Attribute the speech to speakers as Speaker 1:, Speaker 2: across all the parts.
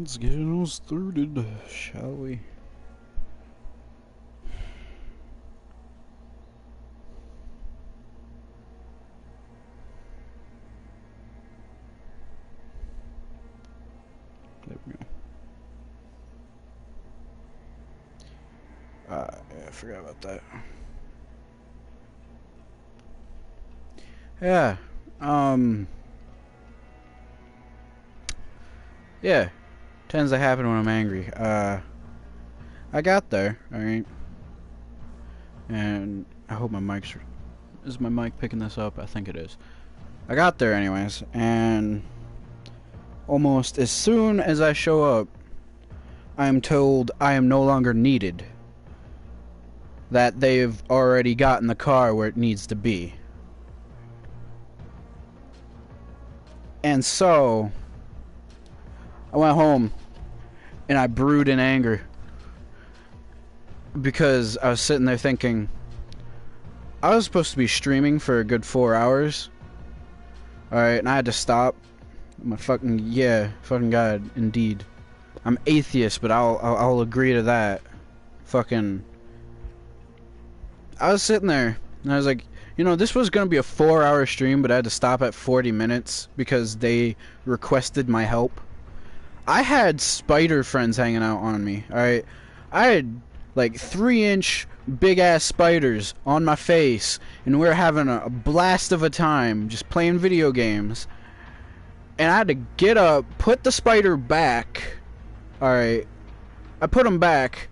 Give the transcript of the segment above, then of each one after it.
Speaker 1: Let's get it started, shall we? There we go. Yeah, I forgot about that. Yeah, yeah, tends to happen when I'm angry. I got there, alright? And I hope my mic's... Is my mic picking this up? I think it is. I got there anyways, and almost as soon as I show up, I am told I am no longer needed. That they've already gotten the car where it needs to be. And so, I went home and I brewed in anger. Because I was sitting there thinking, I was supposed to be streaming for a good 4 hours. Alright, and I had to stop. My fucking, yeah, fucking God, indeed. I'm atheist, but I'll agree to that. Fucking, I was sitting there, and I was like, you know, this was gonna be a 4-hour stream, but I had to stop at 40 minutes because they requested my help. I had spider friends hanging out on me, alright? I had, like, 3-inch big-ass spiders on my face, and we were having a blast of a time just playing video games. And I had to get up, put the spider back. Alright. I put him back.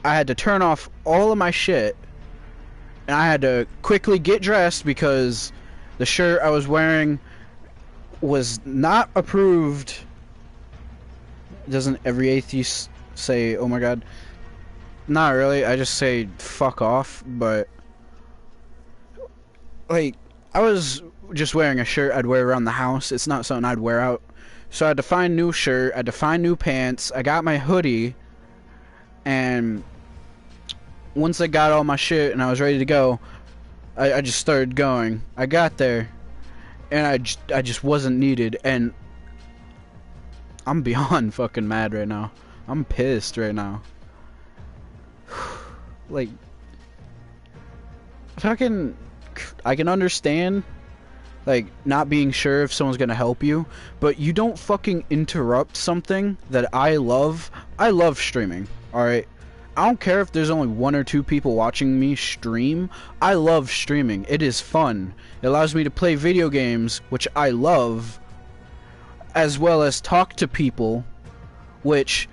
Speaker 1: I had to turn off all of my shit. And I had to quickly get dressed because the shirt I was wearing was not approved. Doesn't every atheist say, oh my God? Not really. I just say fuck off. But, like, I was just wearing a shirt I'd wear around the house. It's not something I'd wear out. So I had to find new shirt. I had to find new pants. I got my hoodie. And once I got all my shit and I was ready to go, I just started going. I got there, and I just wasn't needed, and I'm beyond fucking mad right now. I'm pissed right now. Like, fucking, I can understand, like, not being sure if someone's gonna help you, but you don't fucking interrupt something that I love. I love streaming, alright? I don't care if there's only 1 or 2 people watching me stream. I love streaming. It is fun. It allows me to play video games, which I love, as well as talk to people, which,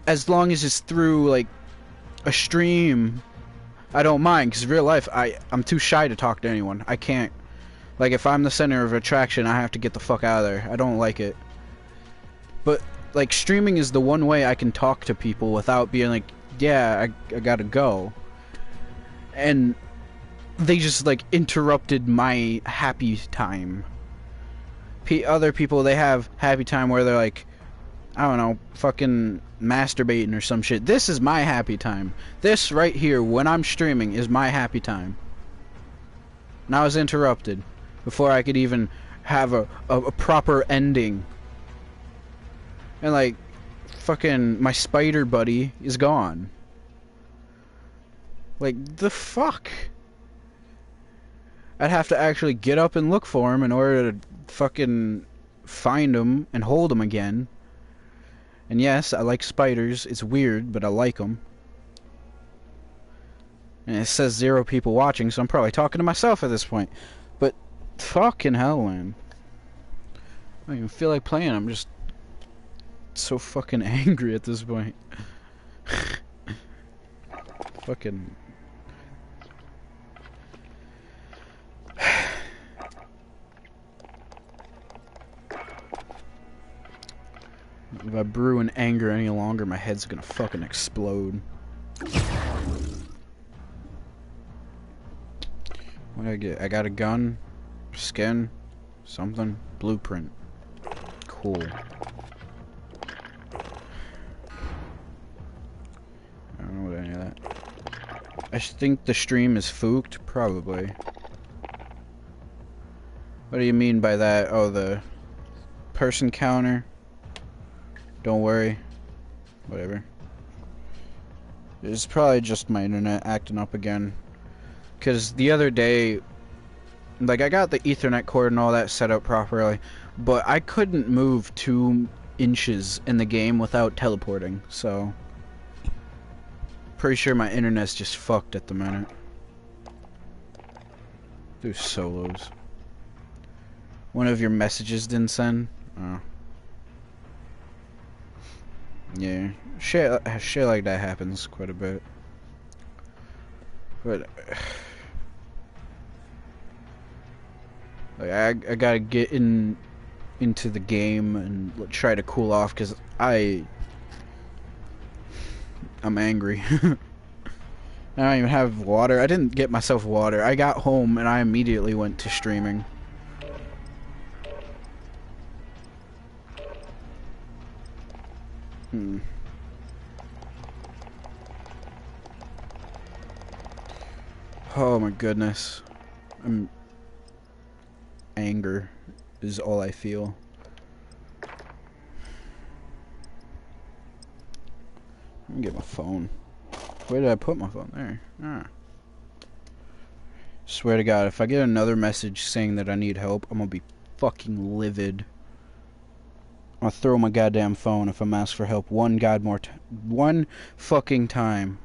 Speaker 1: as long as it's through, like, a stream, I don't mind, because in real life, I'm too shy to talk to anyone. I can't. Like, if I'm the center of attraction, I have to get the fuck out of there. I don't like it. But, like, streaming is the one way I can talk to people without being like, yeah, I gotta go. And they just, like, interrupted my happy time. Other people, they have happy time where they're like, I don't know, fucking masturbating or some shit. This is my happy time. This right here, when I'm streaming, is my happy time. And I was interrupted before I could even have a proper ending. And, like, fucking my spider buddy is gone. Like, the fuck? I'd have to actually get up and look for him in order to fucking find him and hold him again. And yes, I like spiders. It's weird, but I like them. And it says 0 people watching, so I'm probably talking to myself at this point. But fucking hell, man. I don't even feel like playing. I'm just so fucking angry at this point. Fucking. If I brew in anger any longer, my head's gonna fucking explode. What did I get? I got a gun, skin, something, blueprint. Cool. I don't know what any of that. I think the stream is fooked, probably. What do you mean by that? Oh, the person counter. Don't worry. Whatever. It's probably just my internet acting up again. Because the other day, like, I got the Ethernet cord and all that set up properly, but I couldn't move 2 inches in the game without teleporting, so pretty sure my internet's just fucked at the minute. Do solos. One of your messages didn't send? Oh. Yeah, shit like that happens quite a bit. But like, I gotta get into the game and try to cool off because I'm angry. I don't even have water. I didn't get myself water. I got home and I immediately went to streaming. Oh my goodness. Anger is all I feel. Let me get my phone. Where did I put my phone? There. Ah. Swear to God, if I get another message saying that I need help, I'm gonna be fucking livid. I'll throw my goddamn phone if I'm asked for help one fucking time.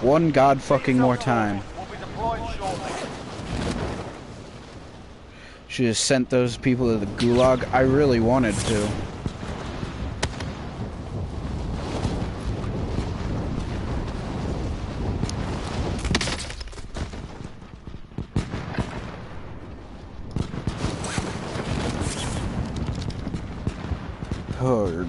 Speaker 1: One god fucking more time. Should have sent those people to the gulag. I really wanted to. Hug.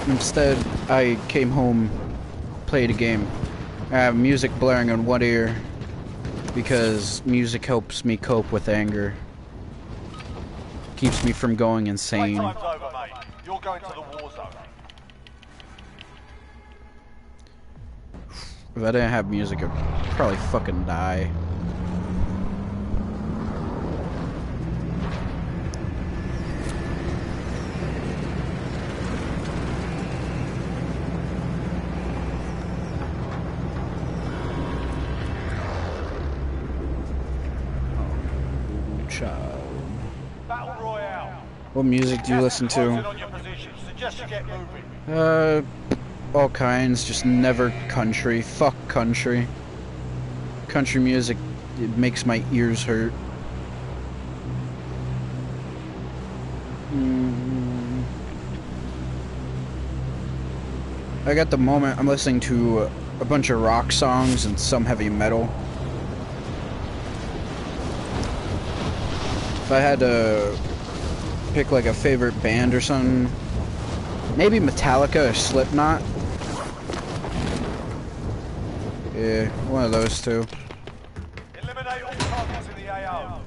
Speaker 1: Instead, I came home, played a game. I have music blaring on one ear because music helps me cope with anger. Keeps me from going insane.
Speaker 2: Time's over, mate. You're going to the war zone.
Speaker 1: If I didn't have music, I'd probably fucking die.
Speaker 2: Battle Royale.
Speaker 1: What music do you listen to? All kinds, just never country. Fuck country. Country music, it makes my ears hurt. Like at the moment, I'm listening to a bunch of rock songs and some heavy metal. If I had to pick like a favorite band or something, maybe Metallica or Slipknot. Yeah, one of those two.
Speaker 2: Eliminate all targets in the AO.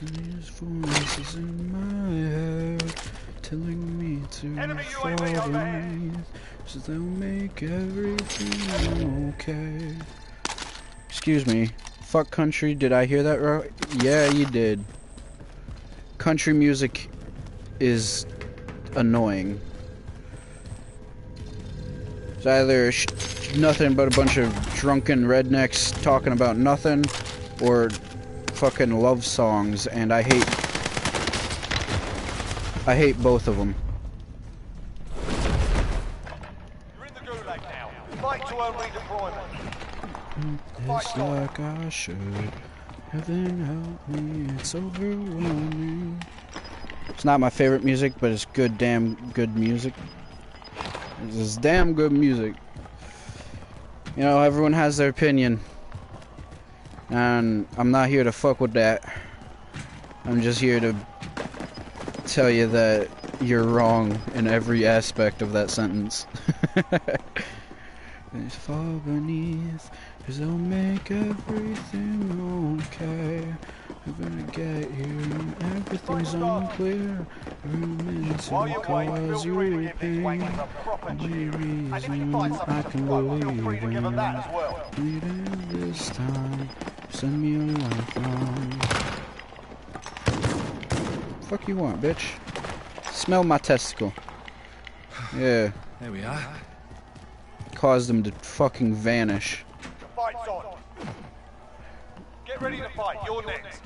Speaker 1: These voices in my head telling me to follow me, so they'll make everything okay. Excuse me, fuck country, did I hear that right? Yeah, you did. Country music is annoying. It's either nothing but a bunch of drunken rednecks talking about nothing, or fucking love songs, and I hate both of them.
Speaker 2: You're in the gulag now. Fight to earn redeployment.
Speaker 1: It's like I should. Heaven help me, it's overwhelming. It's not my favorite music, but it's damn good music. It's damn good music. You know, everyone has their opinion. And I'm not here to fuck with that. I'm just here to tell you that you're wrong in every aspect of that sentence. Please fall beneath, 'cause they'll make everything okay. We're gonna get here, everything's unclear. We're meant to cause you pain. Only reason I can believe in. Bleeding this time, send me a lifeline. Fuck you want, bitch? Smell my testicle. Yeah.
Speaker 3: There we are.
Speaker 1: Cause them to fucking vanish.
Speaker 2: The fight's on. Get ready to fight. You're next.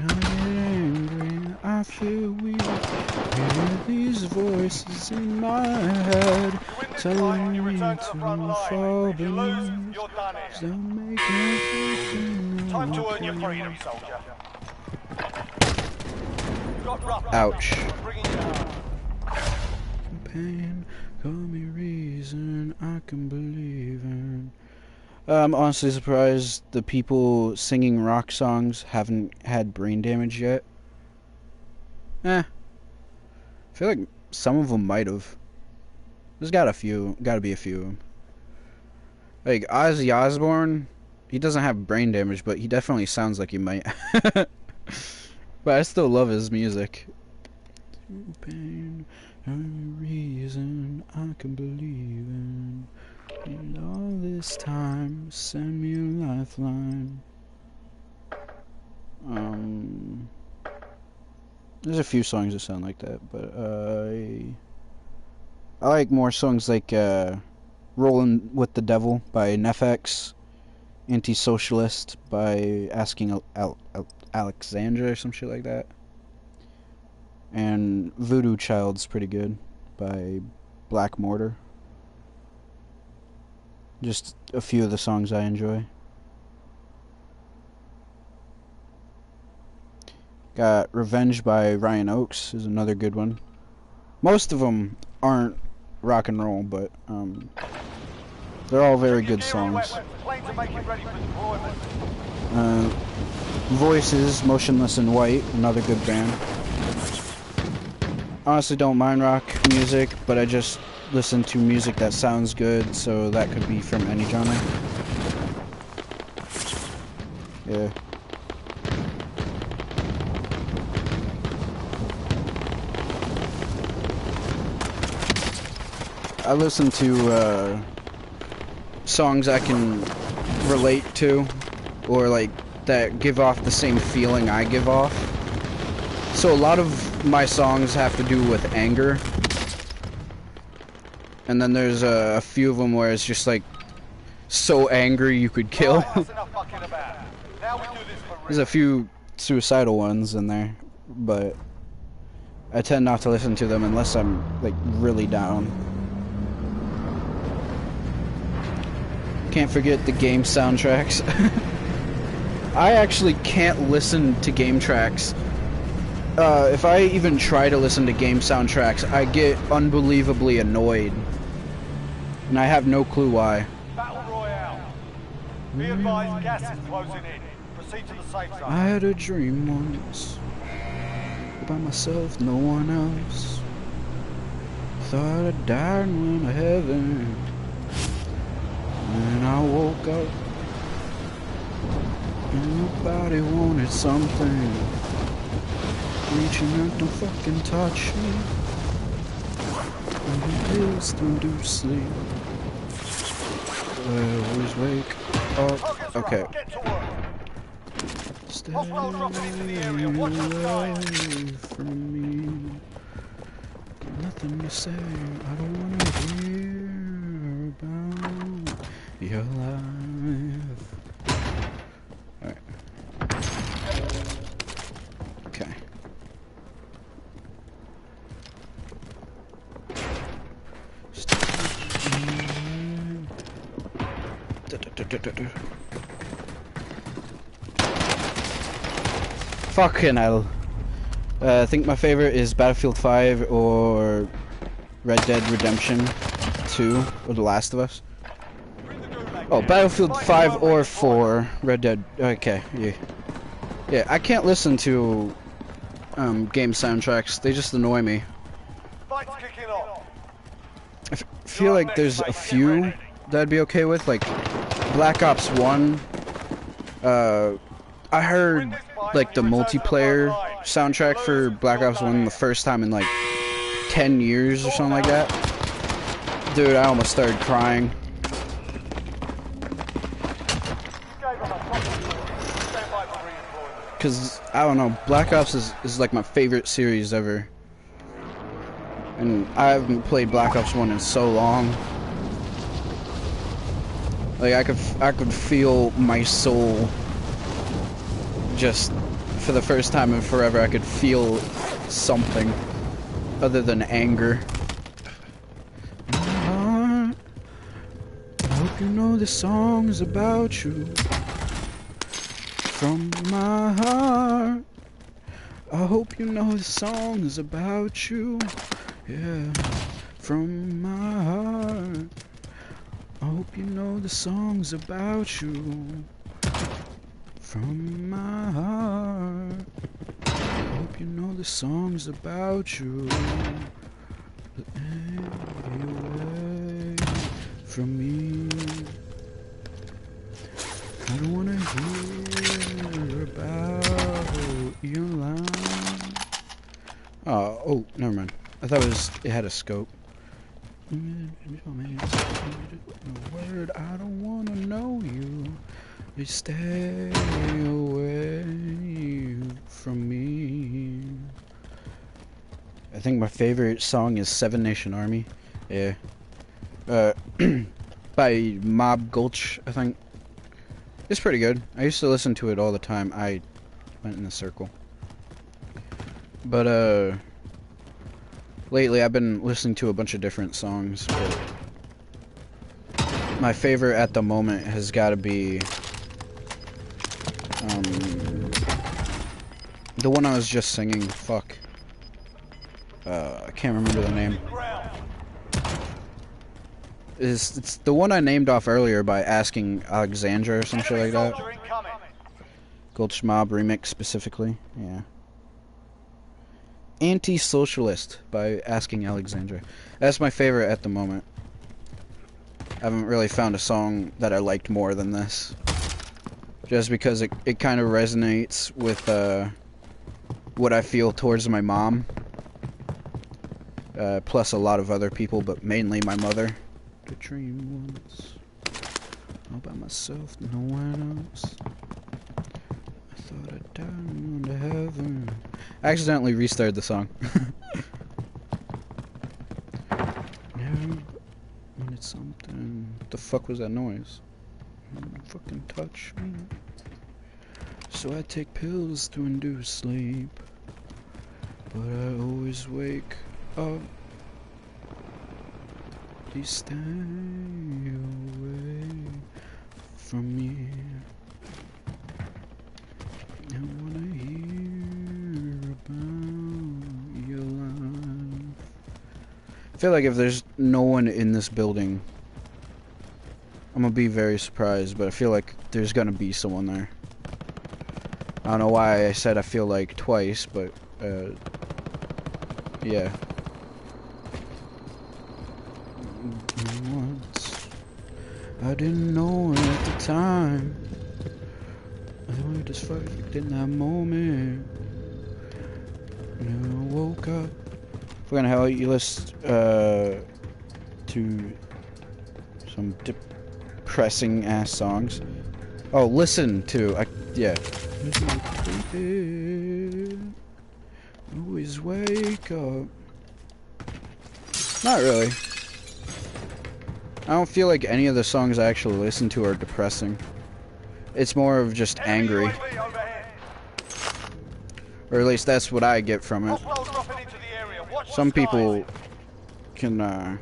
Speaker 1: I get angry, I feel weak. Hear these voices in my head telling me to fall beneath.
Speaker 2: You're done
Speaker 1: They'll
Speaker 2: here.
Speaker 1: make everything
Speaker 2: Time to earn your
Speaker 1: okay.
Speaker 2: freedom, soldier. Got rough.
Speaker 1: Ouch.
Speaker 2: Bringing you home.
Speaker 1: Pain, call me reason I can believe in. I'm honestly surprised the people singing rock songs haven't had brain damage yet. I feel like some of them might have. There's gotta be a few of them. Like Ozzy Osbourne, he doesn't have brain damage, but he definitely sounds like he might. But I still love his music. Pain, every reason I can believe in. And all this time, send me a lifeline. There's a few songs that sound like that, but I like more songs like "Rollin' with the Devil" by NFX, "Anti-Socialist" by Asking Alexandra or some shit like that, and "Voodoo Child's" pretty good by Black Mortar. Just a few of the songs I enjoy. Got "Revenge" by Ryan Oakes is another good one. Most of them aren't rock and roll, but they're all very good songs. Voices, Motionless in White, another good band. Honestly don't mind rock music, but I just listen to music that sounds good, so that could be from any genre. Yeah. I listen to songs I can relate to, or like that give off the same feeling I give off. So a lot of my songs have to do with anger. And then there's a few of them where it's just like so angry you could kill. There's a few suicidal ones in there, but I tend not to listen to them unless I'm like really down. Can't forget the game soundtracks. I actually can't listen to game tracks. If I even try to listen to game soundtracks, I get unbelievably annoyed. And I have no clue why.
Speaker 2: Battle Royale. Be advised, gas is closing in. Proceed to the safe zone.
Speaker 1: I had a dream once. By myself, no one else. Thought I died and went to heaven. And I woke up. And nobody wanted something. Reaching out, don't fucking touch me. And the pills don't do sleep. I always wake up. Okay. Stay away from me. Nothing to say. I don't wanna hear about your life. Alright. Okay. Fucking hell. I think my favorite is Battlefield 5 or Red Dead Redemption 2 or The Last of Us. Oh, Battlefield 5 or 4, Red Dead. Okay, yeah. Yeah, I can't listen to game soundtracks. They just annoy me.
Speaker 2: Fight's kicking off.
Speaker 1: I feel like there's a few that I'd be okay with, like Black Ops 1. I heard like the multiplayer soundtrack for Black Ops 1 the first time in like 10 years or something like that. Dude, I almost started crying. Cause I don't know, Black Ops is like my favorite series ever. And I haven't played Black Ops 1 in so long. Like I could feel my soul just for the first time in forever. I could feel something other than anger. I hope you know this song is about you. From my heart, I hope you know this song is about you. Yeah, from my heart, I hope you know the song's about you. From my heart, I hope you know the song's about you. Away from me, I don't wanna hear about your life. Oh, never mind. I thought it had a scope. Word, I don't wanna know you. You stay away from me. I think my favorite song is Seven Nation Army. Yeah. By Mob Gulch, I think. It's pretty good. I used to listen to it all the time. I went in a circle. But, lately I've been listening to a bunch of different songs, but my favorite at the moment has got to be the one I was just singing. Fuck. I can't remember the name. It's the one I named off earlier by Asking Alexandra or some shit like that. Gulch Mob remix specifically. Yeah. Anti-Socialist by Asking Alexandra. That's my favorite at the moment. I haven't really found a song that I liked more than this. Just because it kind of resonates with what I feel towards my mom. Plus a lot of other people, but mainly my mother. To dream once, all by myself, no one else. I thought I'd die and go to heaven. I accidentally restarted the song. Never wanted something. What the fuck was that noise? Don't fucking touch me. So I take pills to induce sleep, but I always wake up. Please stay away from me. I wanna hear about your life. I feel like if there's no one in this building, I'm gonna be very surprised, but I feel like there's gonna be someone there. I don't know why I said I feel like twice, but yeah. Once I didn't know it at the time. I thought it was perfect in that moment. And I woke up. Fucking hell, you listen to some depressing ass songs. Oh, listen to yeah. Always wake up. Not really. I don't feel like any of the songs I actually listen to are depressing. It's more of just angry. Or at least that's what I get from it. Some people can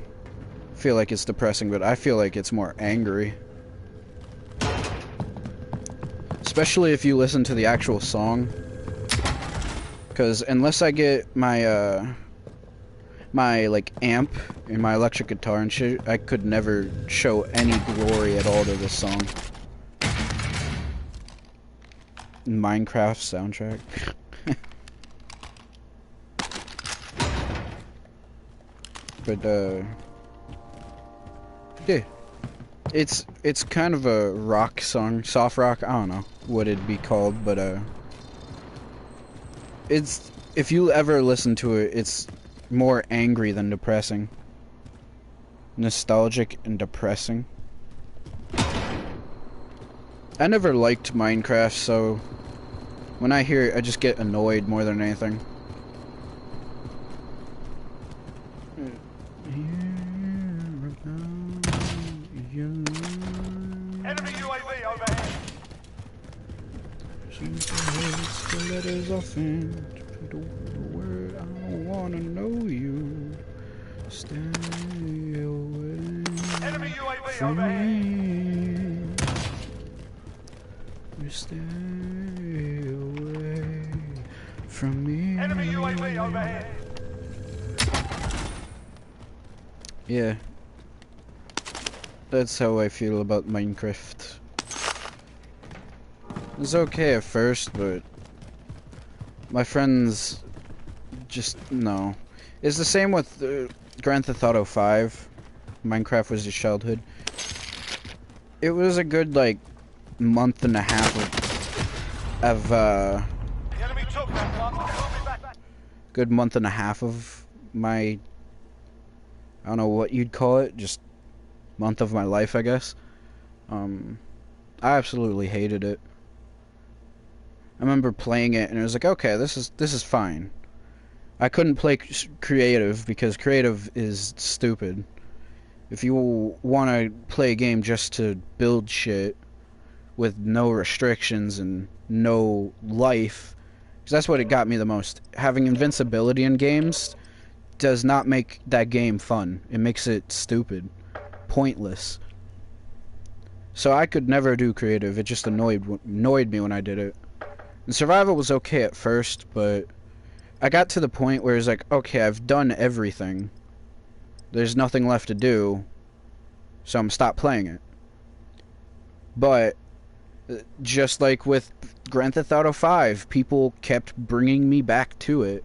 Speaker 1: feel like it's depressing, but I feel like it's more angry. Especially if you listen to the actual song. Because unless I get my my like amp and my electric guitar and shit, I could never show any glory at all to this song. Minecraft soundtrack. But yeah. It's kind of a rock song, soft rock. I don't know what it'd be called, but it's, if you ever listen to it, it's more angry than depressing. Nostalgic and depressing. I never liked Minecraft, so when I hear it, I just get annoyed more than anything.
Speaker 2: Enemy UAV overhead.
Speaker 1: The letters are faint. The word I don't wanna know you. Stay away
Speaker 2: Enemy UAV
Speaker 1: from
Speaker 2: overhead.
Speaker 1: me. You stay away from me.
Speaker 2: Enemy UAV overhead.
Speaker 1: Yeah. That's how I feel about Minecraft. It was okay at first, but my friends just, no. It's the same with Grand Theft Auto 5. Minecraft was just childhood. It was a good, like, month and a half of
Speaker 2: The enemy took that gun. We'll be back.
Speaker 1: good month and a half of my, I don't know what you'd call it, just month of my life, I guess. I absolutely hated it. I remember playing it and it was like, okay, this is fine. I couldn't play creative because creative is stupid. If you want to play a game just to build shit with no restrictions and no life, because that's what it got me the most. Having invincibility in games does not make that game fun. It makes it stupid, pointless. So I could never do creative. It just annoyed me when I did it. And survival was okay at first, but I got to the point where it's like, okay, I've done everything. There's nothing left to do, so I'm gonna stop playing it. But just like with Grand Theft Auto 5, people kept bringing me back to it.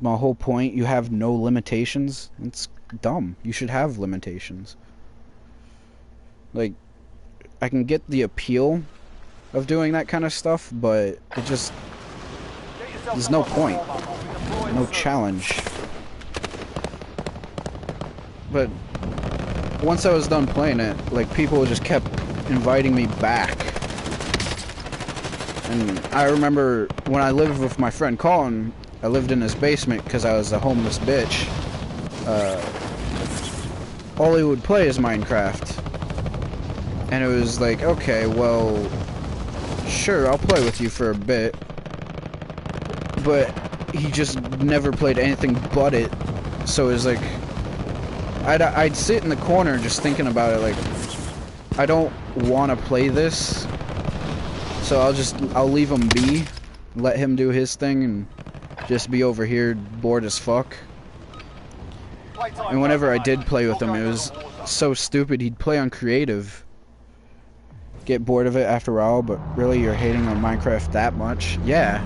Speaker 1: My whole point, you have no limitations. It's dumb. You should have limitations. Like, I can get the appeal of doing that kind of stuff, but it just, there's no point, no challenge. But once I was done playing it, like, people just kept inviting me back. And I remember when I lived with my friend Colin, I lived in his basement because I was a homeless bitch. All he would play is Minecraft. And it was like, okay, well, sure, I'll play with you for a bit. But he just never played anything but it. So it was like, I'd sit in the corner just thinking about it, like, I don't want to play this. So I'll leave him be, let him do his thing, and just be over here bored as fuck. And whenever I did play with him, it was so stupid. He'd play on creative, get bored of it after a while, but really, you're hating on Minecraft that much? Yeah.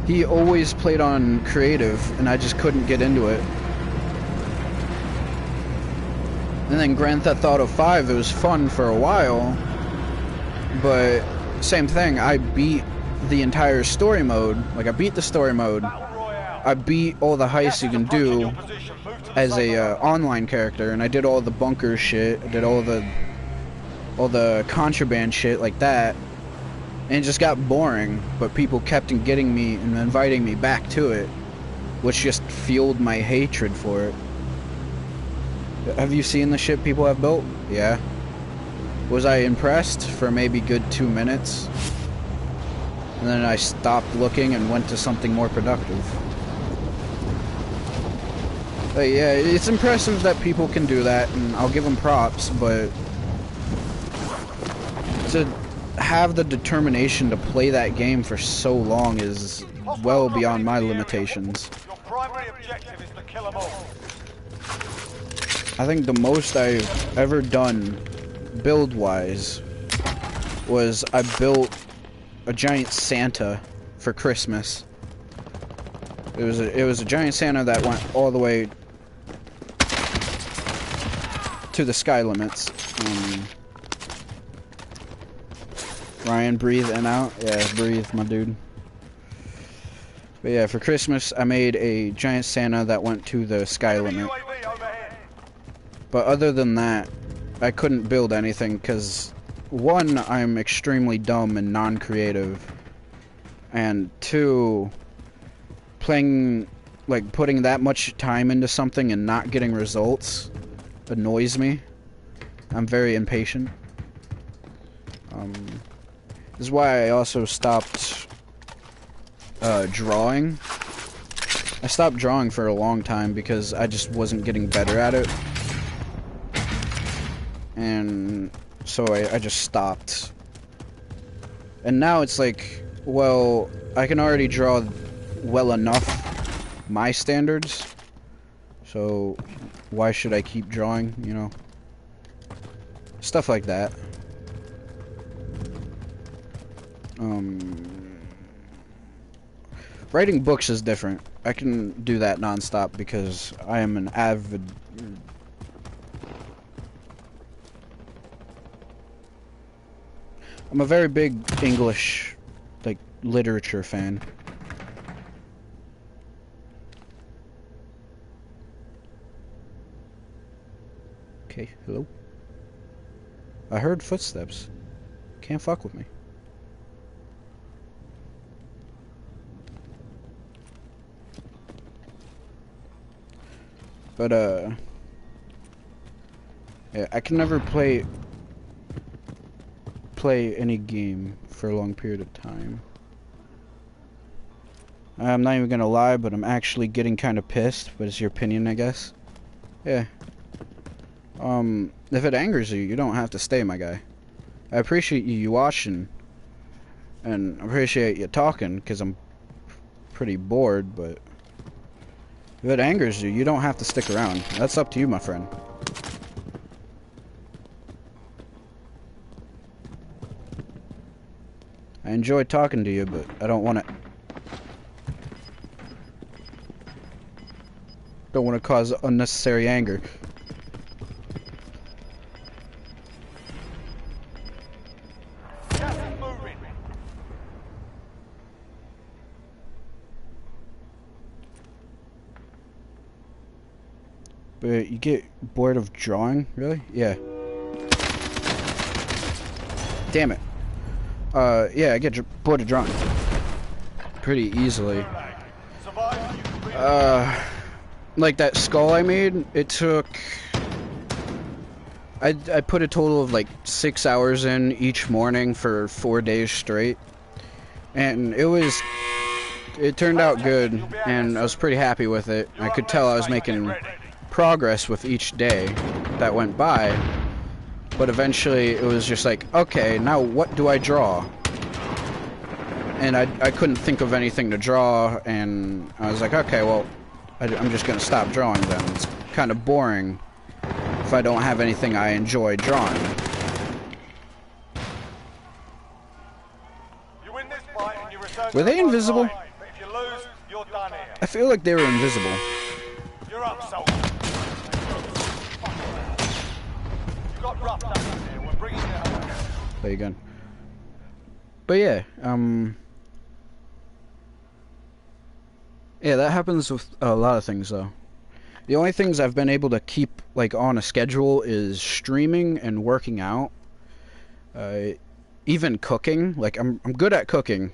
Speaker 1: He always played on creative, and I just couldn't get into it. And then Grand Theft Auto 5, it was fun for a while, but same thing, I beat the entire story mode. Like, I beat the story mode. I beat all the heists you can do as a online character, and I did all the bunker shit. I did all the contraband shit like that, and it just got boring. But people kept getting me and inviting me back to it, which just fueled my hatred for it. Have you seen the shit people have built? Yeah. Was I impressed for maybe good 2 minutes? And then I stopped looking and went to something more productive. But yeah, it's impressive that people can do that, and I'll give them props, but to have the determination to play that game for so long is well beyond my limitations.
Speaker 2: Your primary objective is to kill them all.
Speaker 1: I think the most I've ever done, build-wise, was I built a giant Santa for Christmas. It was a giant Santa that went all the way to the sky limits. Ryan, breathe in out. Yeah, breathe, my dude. But yeah, for Christmas, I made a giant Santa that went to the sky limit. But other than that, I couldn't build anything because, one, I'm extremely dumb and non-creative. And two, putting that much time into something and not getting results annoys me. I'm very impatient. This is why I also stopped drawing. I stopped drawing for a long time because I just wasn't getting better at it. And so I just stopped. And now it's like, well, I can already draw well enough my standards. So why should I keep drawing, you know? Stuff like that. Writing books is different. I can do that non-stop because I am an avid... I'm a very big English, like, literature fan. Okay, hello? I heard footsteps. Can't fuck with me. But, yeah, I can never play any game for a long period of time. I'm not even gonna lie, but I'm actually getting kind of pissed, but it's your opinion, I guess. Yeah. If it angers you, you don't have to stay, my guy. I appreciate you watching, and I appreciate you talking, because I'm pretty bored, but if it angers you, you don't have to stick around. That's up to you, my friend. I enjoy talking to you, but I don't want to cause unnecessary anger. But you get bored of drawing? Really? Yeah. Damn it. Yeah, I get bored of drawing. Pretty easily. Like that skull I made, it took... I put a total of like 6 hours in each morning for 4 days straight. And it turned out good, and I was pretty happy with it. I could tell I was making progress with each day that went by, but eventually it was just like, okay, now what do I draw? And I couldn't think of anything to draw, and I was like, okay, well, I'm just gonna stop drawing then. It's kind of boring if I don't have anything I enjoy drawing.
Speaker 2: You win this fight and you return.
Speaker 1: Were they invisible?
Speaker 2: But if you lose, you're done here.
Speaker 1: I feel like they were invisible.
Speaker 2: You're up, soldier. You got roughed up here. We're bringing you home.
Speaker 1: Play again. But yeah, yeah, that happens with a lot of things though. The only things I've been able to keep like on a schedule is streaming and working out. Even cooking. Like I'm good at cooking.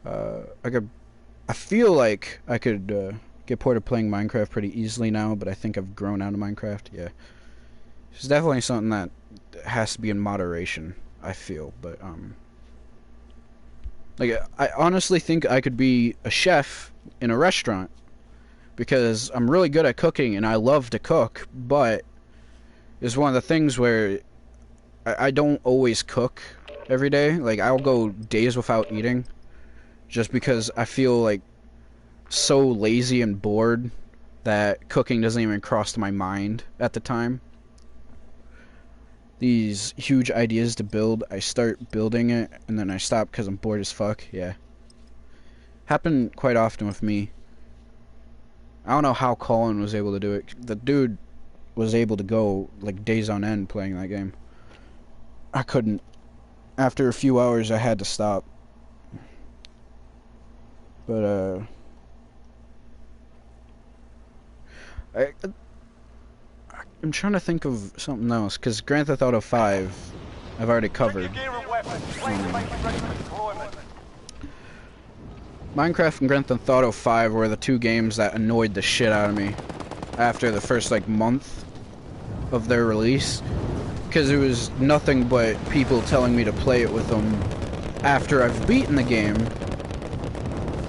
Speaker 1: I feel like I could get bored of playing Minecraft pretty easily now, but I think I've grown out of Minecraft. Yeah, it's definitely something that has to be in moderation, I feel. But like I honestly think I could be a chef in a restaurant because I'm really good at cooking and I love to cook, but it's one of the things where I don't always cook every day. Like I'll go days without eating just because I feel like so lazy and bored that cooking doesn't even cross my mind at the time. These huge ideas to build, I start building it and then I stop because I'm bored as fuck. Yeah, happened quite often with me. I don't know how Colin was able to do it. The dude was able to go like days on end playing that game. I couldn't. After a few hours, I had to stop. But I'm trying to think of something else, because Grand Theft Auto 5, I've already covered. Minecraft and Grand Theft Auto 5 were the two games that annoyed the shit out of me after the first, like, month of their release. Because it was nothing but people telling me to play it with them after I've beaten the game.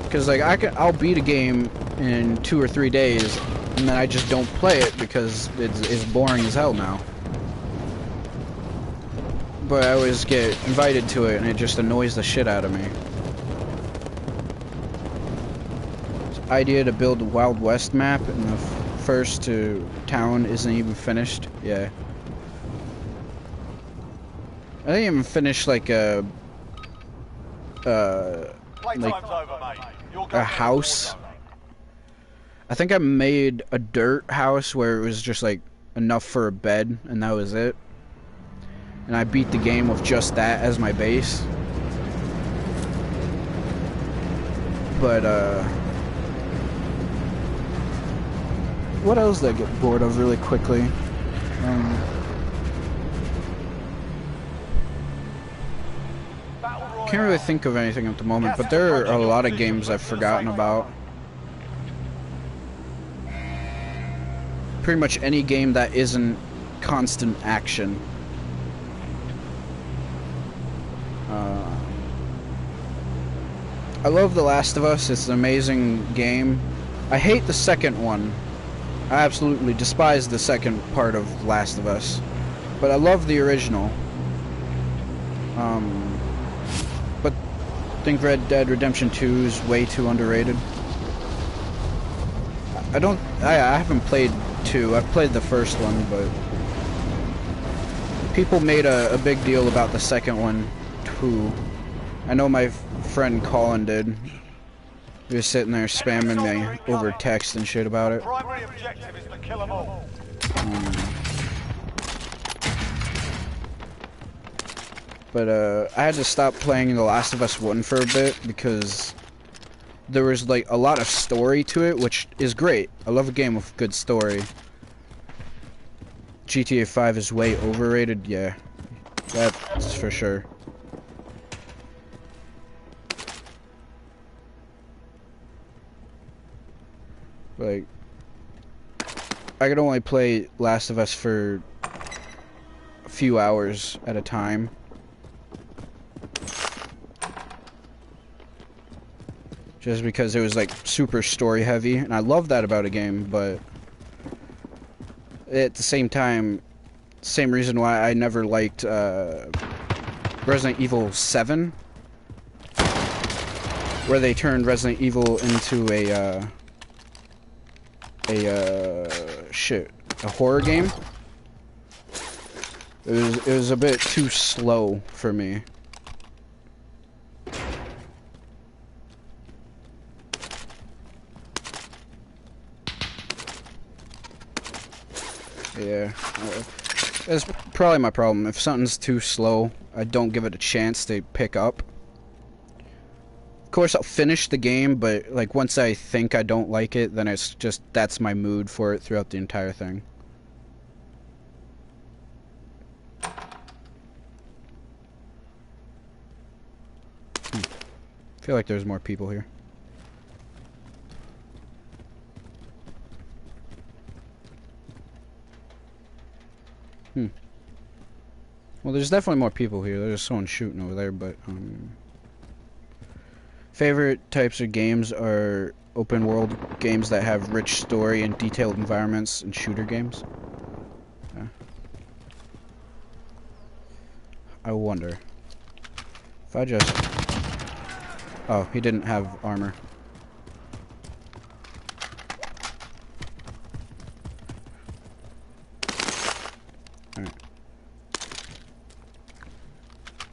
Speaker 1: Because, like, I'll beat a game in 2 or 3 days, and then I just don't play it because it's boring as hell now. But I always get invited to it, and it just annoys the shit out of me. This idea to build a Wild West map, and the first to town isn't even finished. Yeah. I didn't even finish, like, a house. I think I made a dirt house where it was just like enough for a bed, and that was it. And I beat the game with just that as my base. But what else did I get bored of really quickly? Can't really think of anything at the moment, but there are a lot of games I've forgotten about. Pretty much any game that isn't constant action. I love The Last of Us. It's an amazing game. I hate the second one. I absolutely despise the second part of Last of Us. But I love the original. But I think Red Dead Redemption 2 is way too underrated. I haven't played 2. I've played the first one, but people made a big deal about the second one too. I know my friend Colin did. He was sitting there spamming me over text and shit about it.
Speaker 2: Primary objective is to kill them all.
Speaker 1: But I had to stop playing The Last of Us 1 for a bit because there was like a lot of story to it, which is great. I love a game with good story. GTA 5 is way overrated, yeah. That's for sure. Like, I could only play Last of Us for a few hours at a time. Just because it was like super story heavy, and I love that about a game, but at the same time, same reason why I never liked Resident Evil 7, where they turned Resident Evil into a horror game. It was a bit too slow for me. Yeah, that's probably my problem. If something's too slow, I don't give it a chance to pick up. Of course, I'll finish the game, but like once I think I don't like it, then it's just that's my mood for it throughout the entire thing. I feel like there's more people here. Well, there's definitely more people here. There's someone shooting over there, but favorite types of games are open world games that have rich story and detailed environments, and shooter games. Yeah. I wonder if I just... Oh, he didn't have armor. Alright.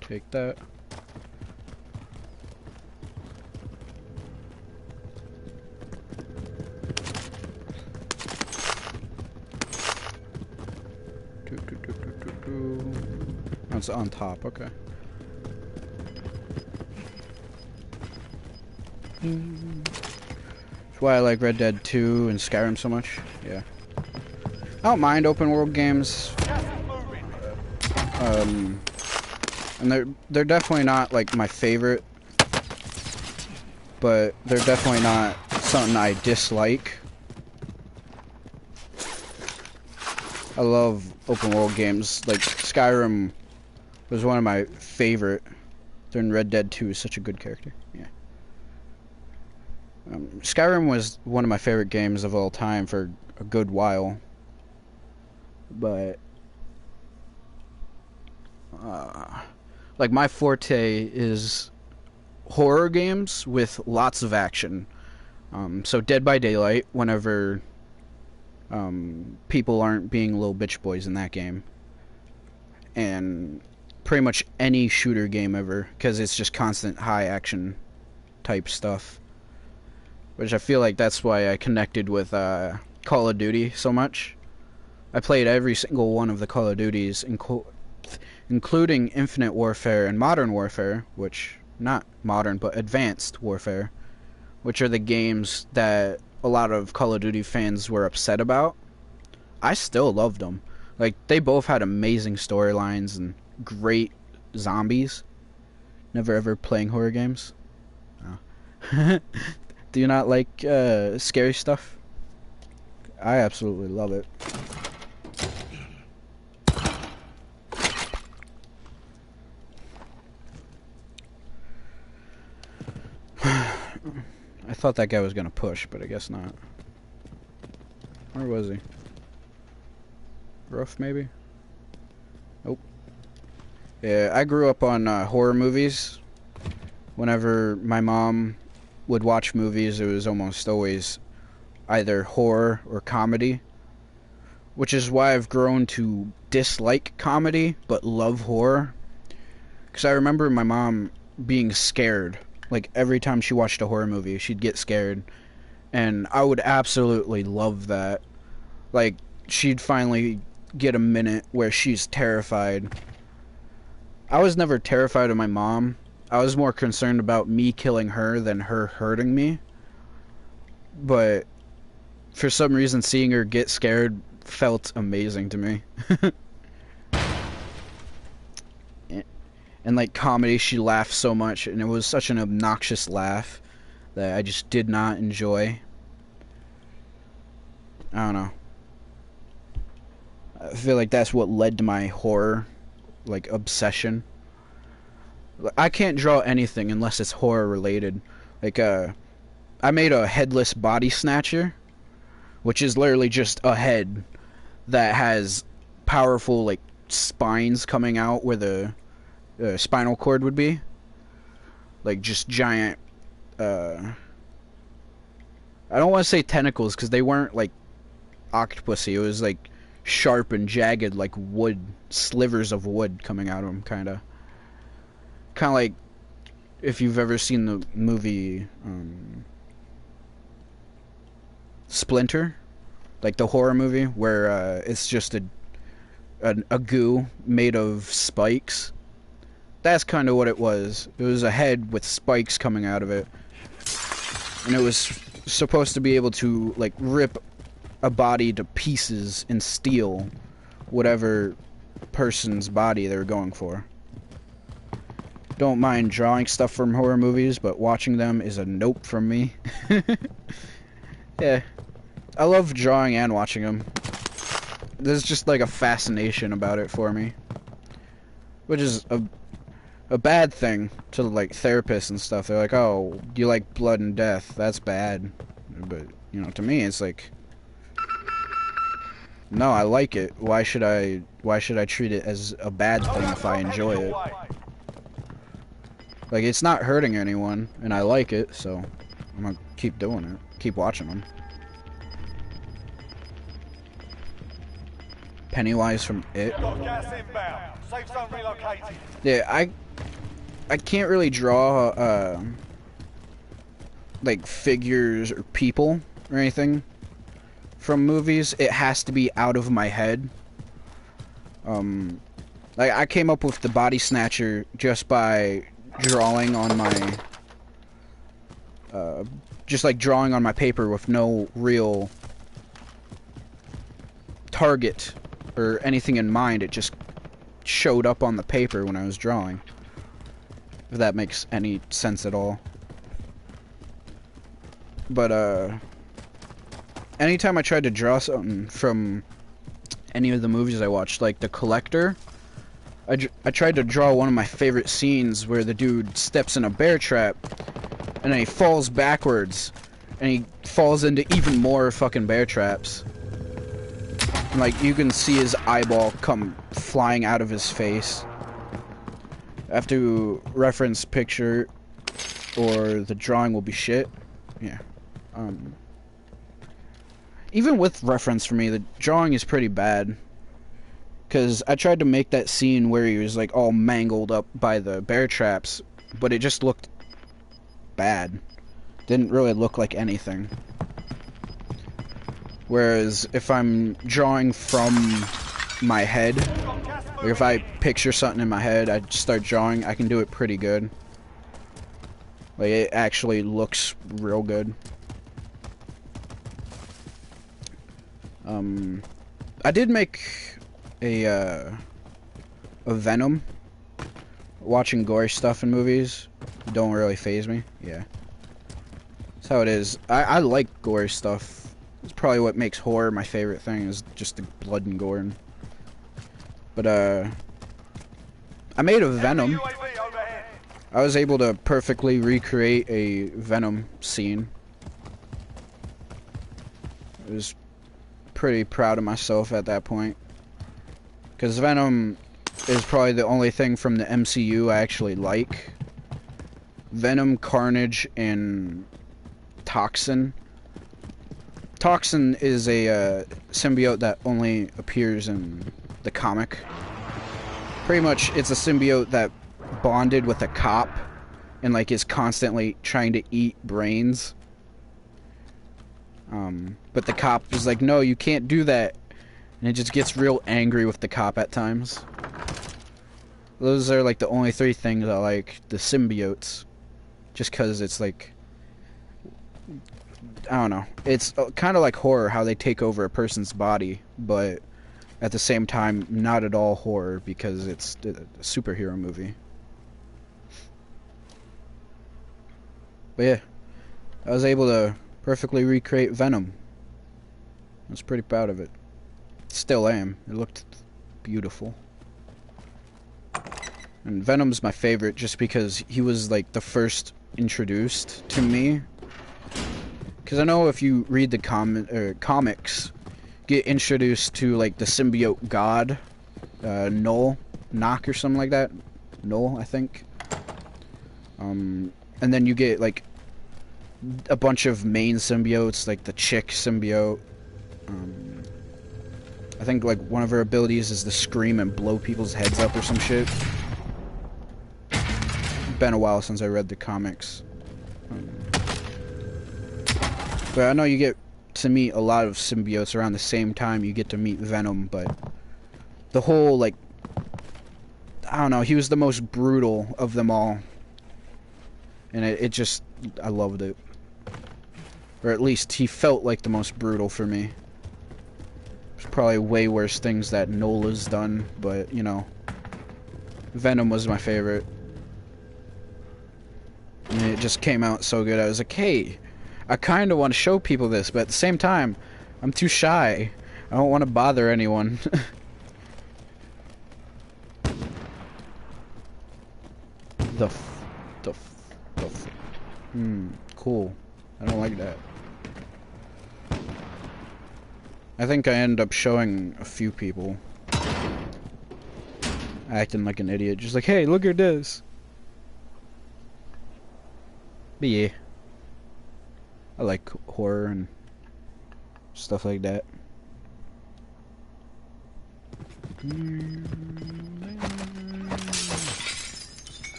Speaker 1: Take that. it's on top. Okay. That's why I like Red Dead 2 and Skyrim so much. Yeah. I don't mind open world games. And they're definitely not like my favorite, but they're definitely not something I dislike. I love open world games. Like Skyrim was one of my favorite. Then Red Dead 2 is such a good character. Yeah. Skyrim was one of my favorite games of all time for a good while. But like my forte is horror games with lots of action. So Dead by Daylight, whenever people aren't being little bitch boys in that game. And pretty much any shooter game ever, because it's just constant high action type stuff. Which I feel like that's why I connected with Call of Duty so much. I played every single one of the Call of Duties, including Infinite Warfare and Modern Warfare, which, not modern, but Advanced Warfare, which are the games that a lot of Call of Duty fans were upset about. I still loved them. Like, they both had amazing storylines and great zombies. Never ever playing horror games. Oh. Do you not like scary stuff? I absolutely love it. I thought that guy was gonna push, but I guess not. Where was he? Roof, maybe? Nope. Yeah, I grew up on horror movies. Whenever my mom would watch movies, it was almost always either horror or comedy. Which is why I've grown to dislike comedy, but love horror. Because I remember my mom being scared. Like, every time she watched a horror movie, she'd get scared. And I would absolutely love that. Like, she'd finally get a minute where she's terrified. I was never terrified of my mom. I was more concerned about me killing her than her hurting me. But for some reason, seeing her get scared felt amazing to me. And like comedy, she laughed so much, and it was such an obnoxious laugh that I just did not enjoy. I don't know. I feel like that's what led to my horror, like, obsession. I can't draw anything unless it's horror related. Like, I made a headless body snatcher, which is literally just a head that has powerful, like, spines coming out where the spinal cord would be. Like, just giant, I don't want to say tentacles, because they weren't, like, octopusy. It was, like, sharp and jagged, like wood, slivers of wood coming out of them, kind of like if you've ever seen the movie Splinter, like the horror movie where it's just a goo made of spikes. That's kind of what it was. It was a head with spikes coming out of it, and it was supposed to be able to, like, rip a body to pieces and steal whatever person's body they were going for. Don't mind drawing stuff from horror movies, but watching them is a nope from me. Yeah. I love drawing and watching them. There's just like a fascination about it for me. Which is a bad thing to, like, therapists and stuff. They're like, oh, do you like blood and death? That's bad. But, you know, to me it's like, no, I like it. Why should I treat it as a bad thing if I enjoy it? Like, it's not hurting anyone, and I like it, so I'm gonna keep doing it. Keep watching them. Pennywise from It. Yeah, I can't really draw, like, figures or people or anything from movies. It has to be out of my head. Like, I came up with the body snatcher just by drawing on my, just like drawing on my paper with no real target or anything in mind. It just showed up on the paper when I was drawing. If that makes any sense at all. But, anytime I tried to draw something from any of the movies I watched, like The Collector, I tried to draw one of my favorite scenes where the dude steps in a bear trap and then he falls backwards and he falls into even more fucking bear traps. And, like, you can see his eyeball come flying out of his face. I have to reference picture or the drawing will be shit. Yeah. Even with reference for me, the drawing is pretty bad. Because I tried to make that scene where he was, like, all mangled up by the bear traps, but it just looked bad. Didn't really look like anything. Whereas, if I'm drawing from my head, like if I picture something in my head, I start drawing, I can do it pretty good. Like, it actually looks real good. I did make a Venom. Watching gory stuff in movies don't really faze me. Yeah. That's how it is. I like gory stuff. It's probably what makes horror my favorite thing, is just the blood and gore. But, I made a Venom. I was able to perfectly recreate a Venom scene. I was pretty proud of myself at that point. Because Venom is probably the only thing from the MCU I actually like. Venom, Carnage, and Toxin. Toxin is a symbiote that only appears in the comic. Pretty much, it's a symbiote that bonded with a cop and, like, is constantly trying to eat brains. But the cop is like, no, you can't do that. And it just gets real angry with the cop at times. Those are, like, the only three things I like, the symbiotes. Just because it's, like, I don't know. It's kind of like horror, how they take over a person's body, but at the same time, not at all horror, because it's a superhero movie. But yeah, I was able to perfectly recreate Venom. I was pretty proud of it. Still am. It looked beautiful. And Venom's my favorite just because he was, like, the first introduced to me. Because I know if you read the comics, get introduced to, like, the symbiote god, Null, Knock or something like that. Null, I think. And then you get, like, a bunch of main symbiotes, like the chick symbiote. I think, like, one of her abilities is to scream and blow people's heads up or some shit. Been a while since I read the comics. But I know you get to meet a lot of symbiotes around the same time you get to meet Venom, but the whole, like, I don't know, he was the most brutal of them all. And it just, I loved it. Or at least he felt like the most brutal for me. There's probably way worse things that Nola's done, but, you know, Venom was my favorite. And it just came out so good. I was like, hey, I kind of want to show people this, but at the same time, I'm too shy. I don't want to bother anyone. Cool. I don't like that. I think I end up showing a few people. Acting like an idiot. Just like, hey, look at this. But yeah. I like horror and stuff like that.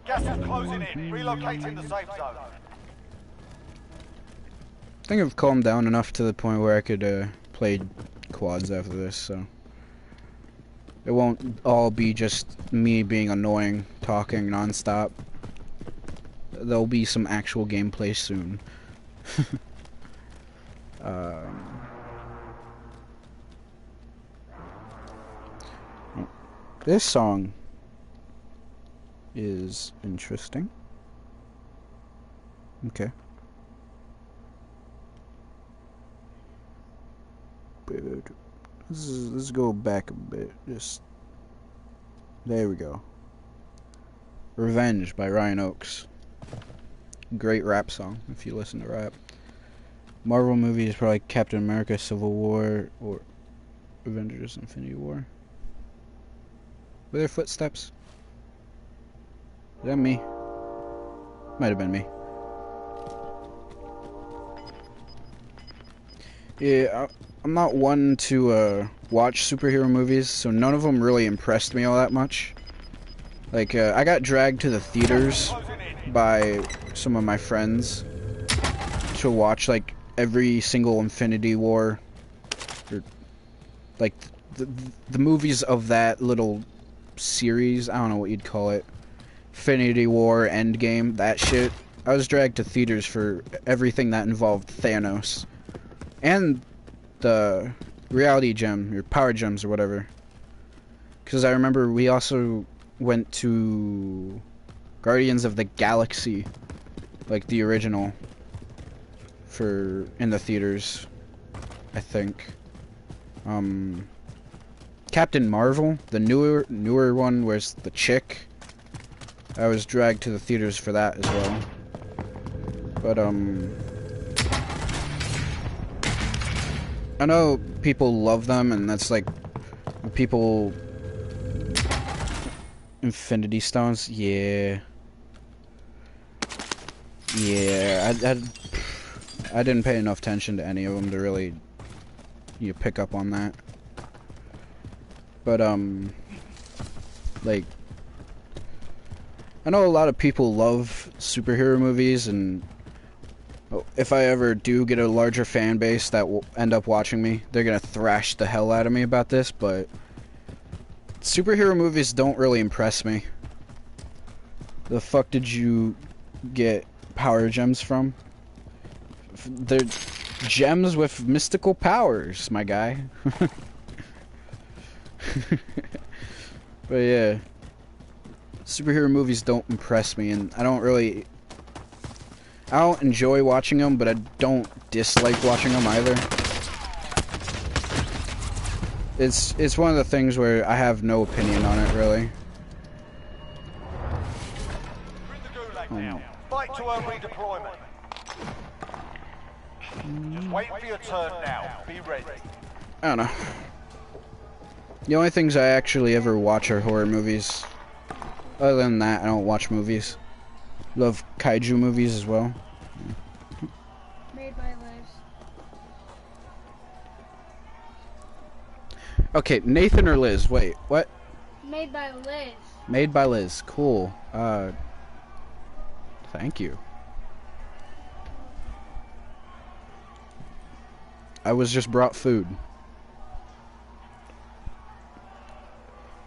Speaker 2: Gas is closing in. Relocating the safe zone.
Speaker 1: I think I've calmed down enough to the point where I could play quads after this, so it won't all be just me being annoying, talking nonstop. There'll be some actual gameplay soon. This song is interesting. Okay. Let's go back a bit. Just there we go. Revenge by Ryan Oakes. Great rap song if you listen to rap. Marvel movies probably Captain America, Civil War, or Avengers: Infinity War. Were there footsteps? Is that me? Might have been me. Yeah, I'm not one to watch superhero movies, so none of them really impressed me all that much. Like, I got dragged to the theaters by some of my friends to watch, like, every single Infinity War, or, like, the movies of that little series. I don't know what you'd call it. Infinity War, Endgame, that shit. I was dragged to theaters for everything that involved Thanos. And the reality gem, or power gems, or whatever. Because I remember we also went to Guardians of the Galaxy, like the original, in the theaters, I think. Captain Marvel, the newer one, where's the chick. I was dragged to the theaters for that as well. But I know people love them, and that's like people. Infinity Stones, yeah. I didn't pay enough attention to any of them to really pick up on that. But like, I know a lot of people love superhero movies, and if I ever do get a larger fan base that will end up watching me, they're gonna thrash the hell out of me about this, but superhero movies don't really impress me. The fuck did you get power gems from? They're gems with mystical powers, my guy. But yeah, superhero movies don't impress me, and I don't enjoy watching them, but I don't dislike watching them either. It's one of the things where I have no opinion on it, really.
Speaker 2: Fight to earn redeployment. Just wait for your turn now. Be ready.
Speaker 1: I don't know. The only things I actually ever watch are horror movies. Other than that, I don't watch movies. Love kaiju movies as well.
Speaker 3: Made by Liz.
Speaker 1: Okay, Nathan or Liz? Wait, what?
Speaker 3: Made by Liz.
Speaker 1: Made by Liz. Cool. Thank you. I was just brought food.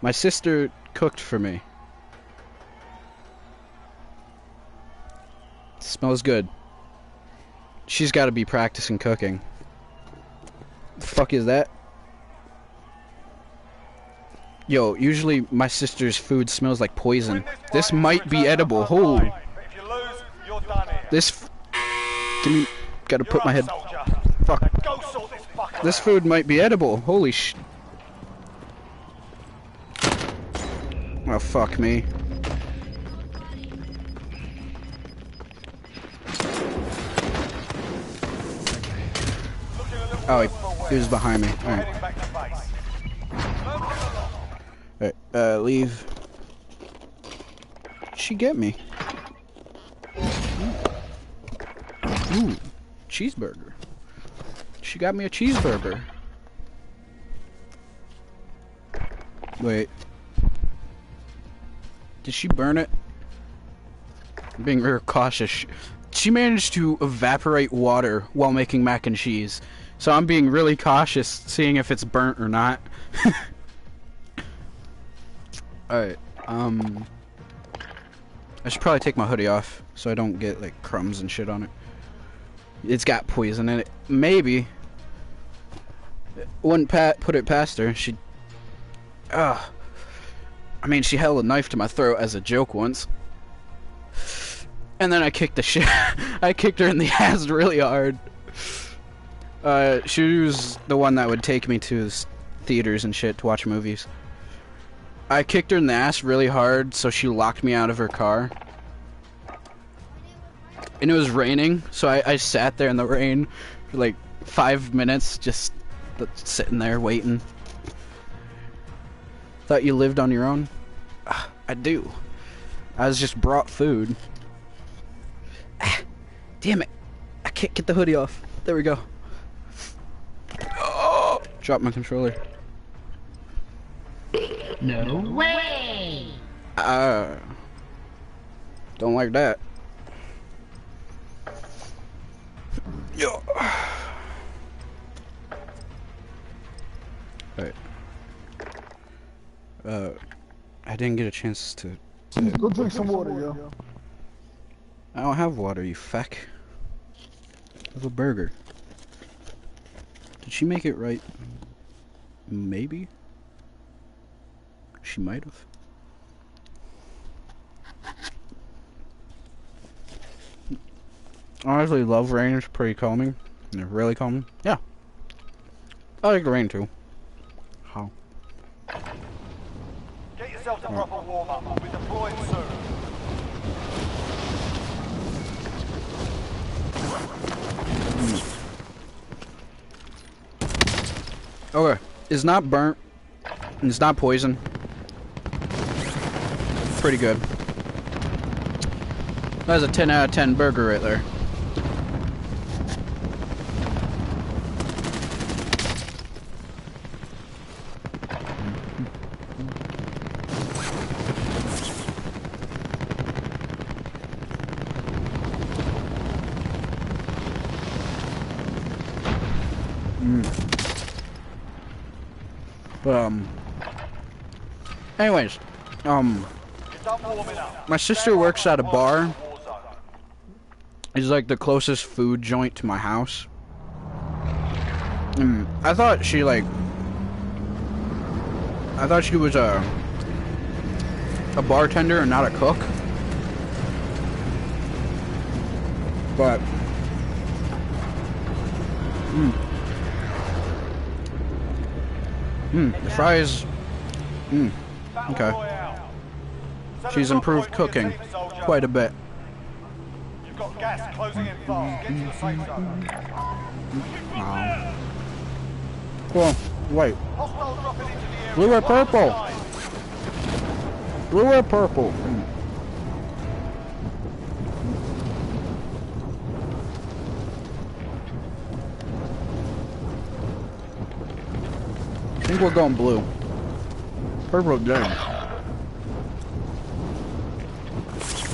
Speaker 1: My sister cooked for me. It smells good. She's got to be practicing cooking. The fuck is that? Yo, usually my sister's food smells like poison. This might be edible. Holy. This. Give me. Gotta put my head. Fuck. This food might be edible. Holy sh. Oh, fuck me. Oh, he was behind me. Alright. Alright, leave. What'd she get me? Ooh, cheeseburger. She got me a cheeseburger. Wait. Did she burn it? I'm being very cautious. she managed to evaporate water while making mac and cheese. So I'm being really cautious, seeing if it's burnt or not. Alright, I should probably take my hoodie off so I don't get like crumbs and shit on it. It's got poison in it. Maybe. Wouldn't put it past her. She. I mean, she held a knife to my throat as a joke once. And then I kicked the shit. I kicked her in the ass really hard. She was the one that would take me to theaters and shit to watch movies. I kicked her in the ass really hard, so she locked me out of her car. And it was raining, so I sat there in the rain for like 5 minutes, just sitting there waiting. Thought you lived on your own? I do. I was just brought food. Damn it. I can't get the hoodie off. There we go. Oh, dropped my controller.
Speaker 4: No way!
Speaker 1: Don't like that. Yo. Alright. I didn't get a chance to...
Speaker 5: Go drink some water, yo.
Speaker 1: I don't have water, you feck. I have a burger. Did she make it right? Maybe? She might have. I honestly love rain. It's pretty calming. It's really calming. Yeah. I like the rain too. How?
Speaker 2: Get yourself a proper warm-up. We're deploying soon.
Speaker 1: Okay. It's not burnt. And it's not poison. Pretty good. That's a 10 out of 10 burger right there. Anyways, my sister works at a bar. It's like the closest food joint to my house. I thought she was a bartender and not a cook. But the fries. Okay. She's improved cooking quite a bit.
Speaker 2: You've got gas closing in fast. Get to the safe zone.
Speaker 1: Cool. Wait.
Speaker 2: Hostiles dropping into the area.
Speaker 1: Blue or purple? Blue or purple? I think we're going blue. Purple dead.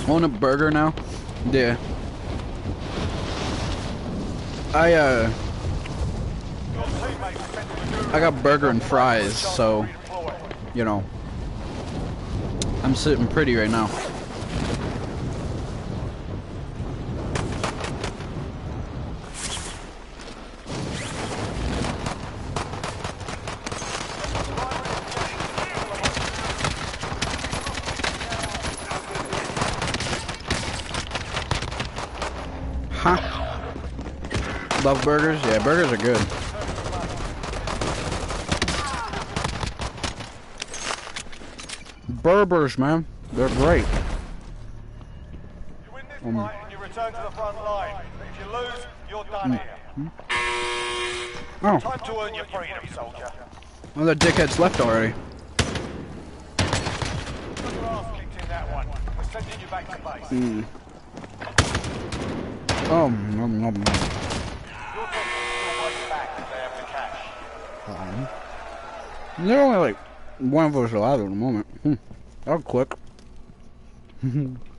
Speaker 1: Want a burger now? Yeah. I got burger and fries, so you know, I'm sitting pretty right now. Love burgers? Yeah, burgers are good. Burgers, man. They're great.
Speaker 2: You win this fight and you return to the front line. But if you lose, you're done here.
Speaker 1: Oh.
Speaker 2: Time to earn your freedom, soldier.
Speaker 1: Well, the dickhead's left already.
Speaker 2: Got your ass kicked in that one. We're sending you back to base.
Speaker 1: Oh, nom, nom, nom.
Speaker 2: You're taking your way back if they have the cash.
Speaker 1: They're only like one of us alive at the moment. That was quick.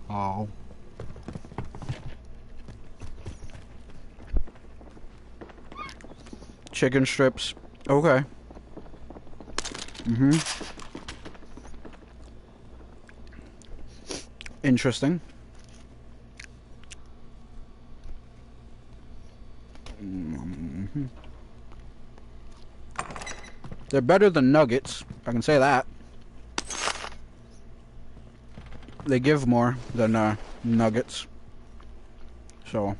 Speaker 1: Oh. Chicken strips. Okay. Interesting. They're better than nuggets, I can say that. They give more than nuggets. So.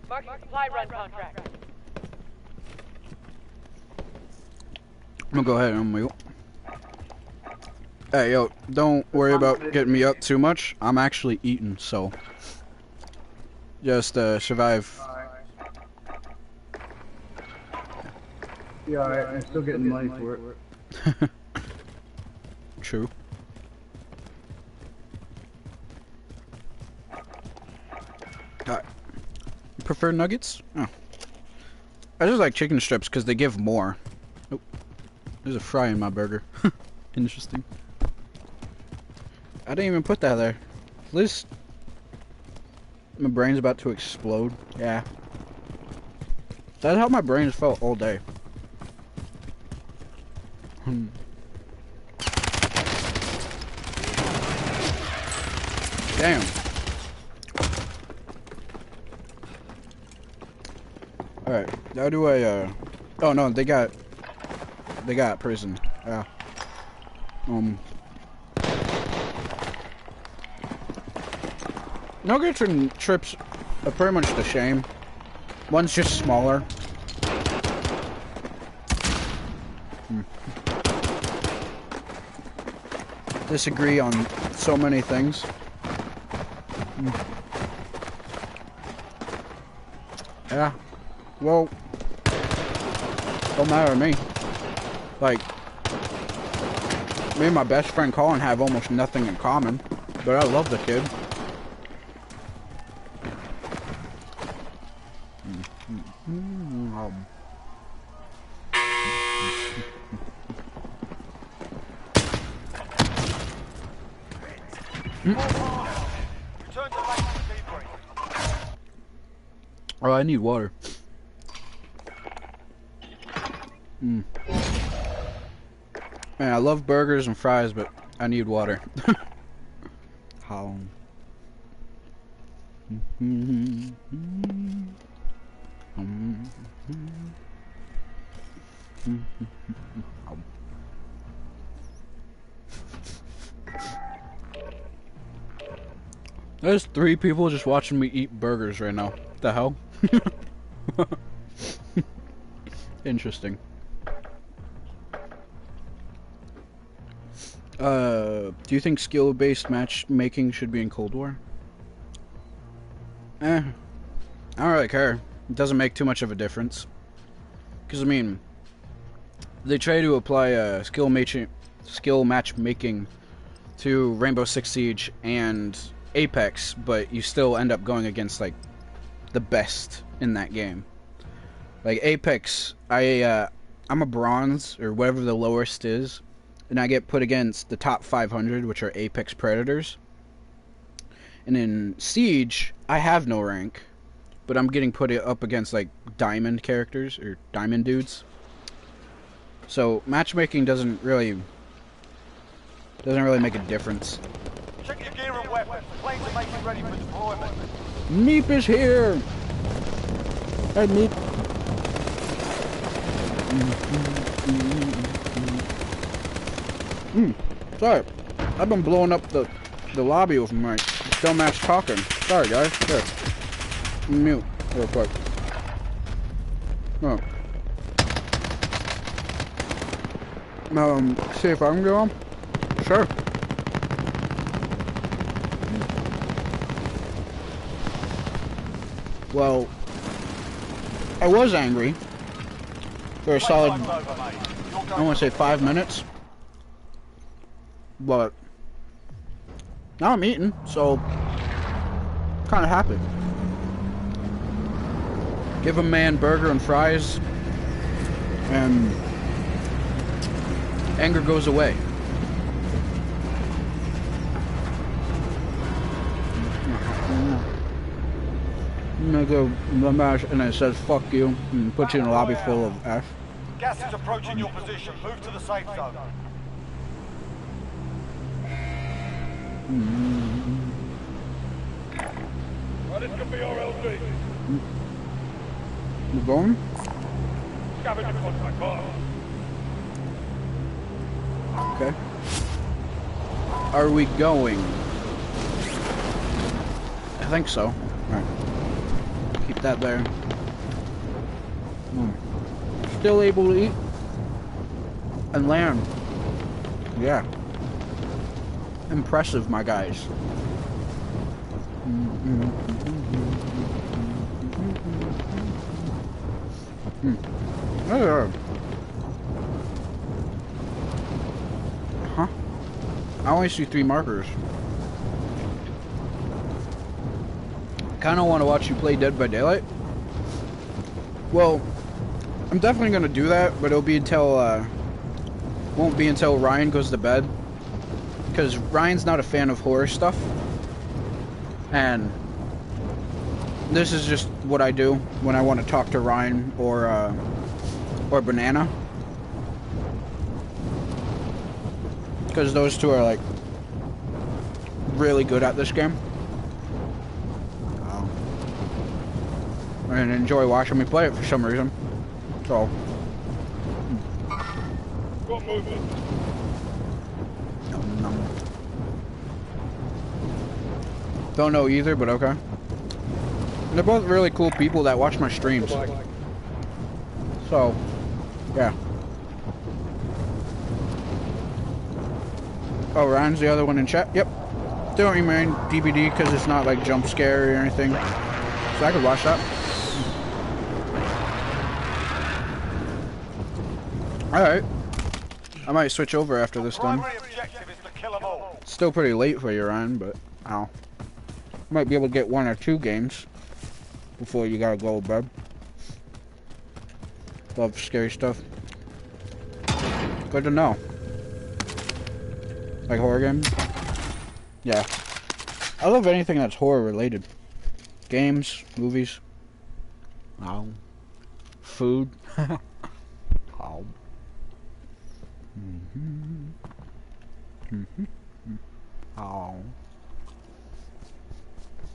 Speaker 6: Marking supply run contract.
Speaker 1: I'm gonna go ahead and mute. Hey, yo, don't worry about getting me up too much. I'm actually eating, so. Just survive.
Speaker 7: Yeah, alright, I'm still getting money for it.
Speaker 1: True. Alright. You prefer nuggets? Oh. I just like chicken strips because they give more. Oh. There's a fry in my burger. Interesting. I didn't even put that there. Liz. My brain's about to explode. Yeah. That's how my brain's felt all day. Damn. Alright, how do I, oh no, they got prison. Yeah. Nuggets and trips are pretty much the same. One's just smaller. Disagree on so many things. Yeah. Well, don't matter to me. Like, me and my best friend Colin have almost nothing in common, but I love the kid. Oh, I need water. Man, I love burgers and fries, but I need water. How? There's 3 people just watching me eat burgers right now. The hell? Interesting. Do you think skill-based matchmaking should be in Cold War? I don't really care. It doesn't make too much of a difference. Because, I mean, they try to apply skill matchmaking to Rainbow Six Siege and Apex, but you still end up going against, like, the best in that game. Like, Apex, I'm a bronze, or whatever the lowest is, and I get put against the top 500, which are Apex Predators. And in Siege, I have no rank, but I'm getting put up against, like, diamond characters, or diamond dudes. So, matchmaking doesn't really make a difference.
Speaker 2: Check your gear and weapons. Planes are making ready for deployment.
Speaker 1: Meep is here! Hey, Meep. Sorry. I've been blowing up the lobby with my dumbass talking. Sorry, guys. Here. Mute real quick. Oh. See if I can go on? Sure. Well, I was angry for a solid, I want to say 5 minutes, but now I'm eating, so kind of happy. Give a man burger and fries, and anger goes away. I'm gonna go mash, and it says fuck you, and put you in a lobby full of F.
Speaker 2: Gas is approaching your position. Move to the safe zone. Well, this could be our LD.
Speaker 1: You going?
Speaker 2: Scavenger contact car.
Speaker 1: Okay. Are we going? I think so. Alright. Keep that there. Still able to eat and land. Yeah. Impressive, my guys. Huh? I only see 3 markers. Kinda wanna watch you play Dead by Daylight. Well, I'm definitely gonna do that, but it'll be until, won't be until Ryan goes to bed. Because Ryan's not a fan of horror stuff. And this is just what I do when I want to talk to Ryan or Banana. Because those two are, like, really good at this game. And enjoy watching me play it for some reason. So.
Speaker 2: Got movement.
Speaker 1: Don't know either, but okay. They're both really cool people that watch my streams. So, yeah. Oh, Ryan's the other one in chat? Yep. Don't remain DVD because it's not like jump scare or anything. So I could watch that. Alright. I might switch over after this done.
Speaker 2: Primary objective is to kill them all.
Speaker 1: Still pretty late for you, Ryan, but ow. Might be able to get 1 or 2 games before you gotta go to bed. Love scary stuff. Good to know. Like horror games? Yeah. I love anything that's horror related. Games, movies. Ow. Food. Ow. Ow.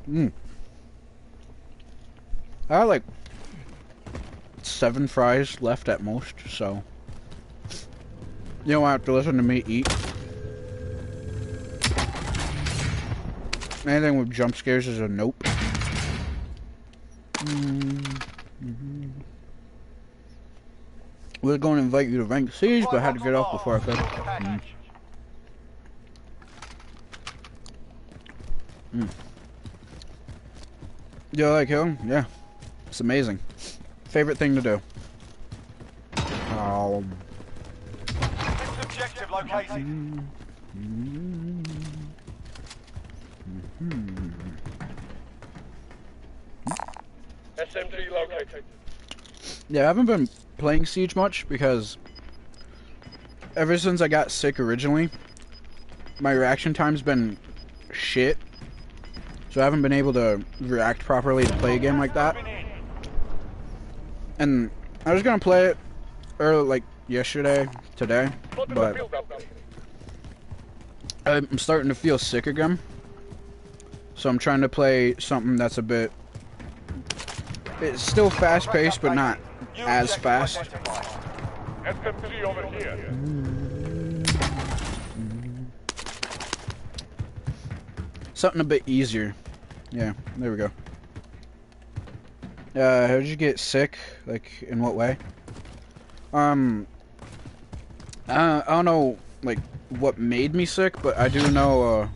Speaker 1: I got like 7 fries left at most, so you don't have to listen to me eat. Anything with jump scares is a nope. We were going to invite you to rank Siege, but I had to get off before I could. You like him? Yeah. It's amazing. Favorite thing to do.
Speaker 2: Next objective located. SMG located.
Speaker 1: Yeah, I haven't been playing Siege much because ever since I got sick originally, my reaction time's been shit. So I haven't been able to react properly to play a game like that. And I was gonna play it early, like yesterday, today, but I'm starting to feel sick again. So I'm trying to play something that's a bit... It's still fast-paced, but not as fast.
Speaker 2: SMG over here.
Speaker 1: Something a bit easier. Yeah, there we go. How did you get sick? Like, in what way? I don't know, like, what made me sick, but I do know,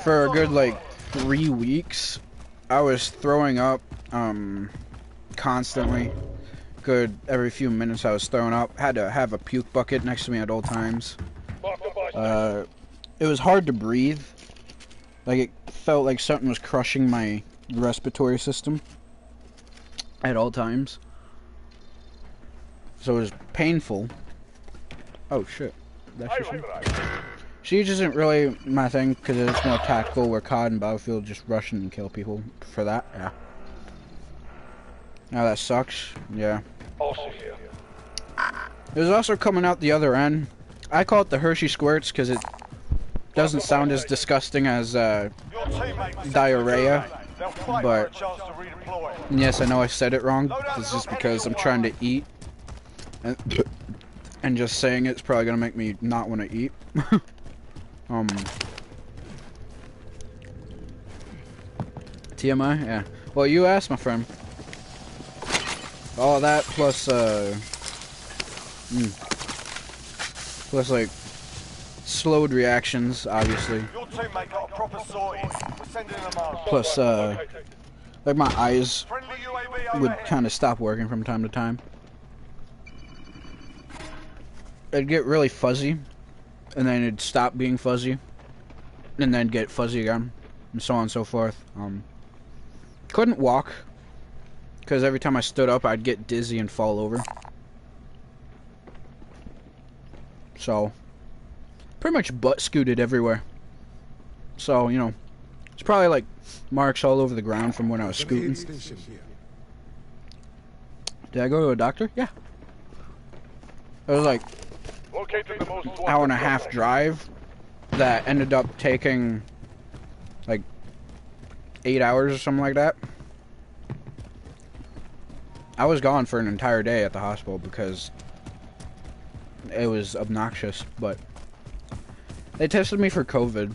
Speaker 1: for a good, like, 3 weeks, I was throwing up, constantly. Good, every few minutes I was throwing up. Had to have a puke bucket next to me at all times. It was hard to breathe. Like, it felt like something was crushing my respiratory system at all times. So it was painful. Oh shit. That's just Siege isn't really my thing because it's more tactical, where COD and Battlefield just rush and kill people. For that, yeah. Now that sucks, yeah.
Speaker 2: Also here.
Speaker 1: There's also coming out the other end. I call it the Hershey Squirts because it doesn't sound as disgusting as diarrhea. But yes, I know I said it wrong. It's just because I'm trying to eat, and just saying it's probably gonna make me not want to eat. TMI, yeah. Well, you asked, my friend. All that plus plus like slowed reactions, obviously.
Speaker 2: Your teammate got a proper sorting. We're sending them out.
Speaker 1: Plus like my eyes
Speaker 2: Friendly UAV
Speaker 1: would
Speaker 2: overhead.
Speaker 1: kind of stop working from time to time. It'd get really fuzzy, and then it'd stop being fuzzy, and then get fuzzy again, and so on and so forth. Couldn't walk, because every time I stood up, I'd get dizzy and fall over. So, pretty much butt scooted everywhere. So, you know, it's probably like marks all over the ground from when I was scooting. Did I go to a doctor? Yeah. It was like
Speaker 2: Located the most wanted
Speaker 1: hour and a half
Speaker 2: suspect.
Speaker 1: drive that ended up taking like 8 hours or something like that. I was gone for an entire day at the hospital because it was obnoxious, but they tested me for COVID.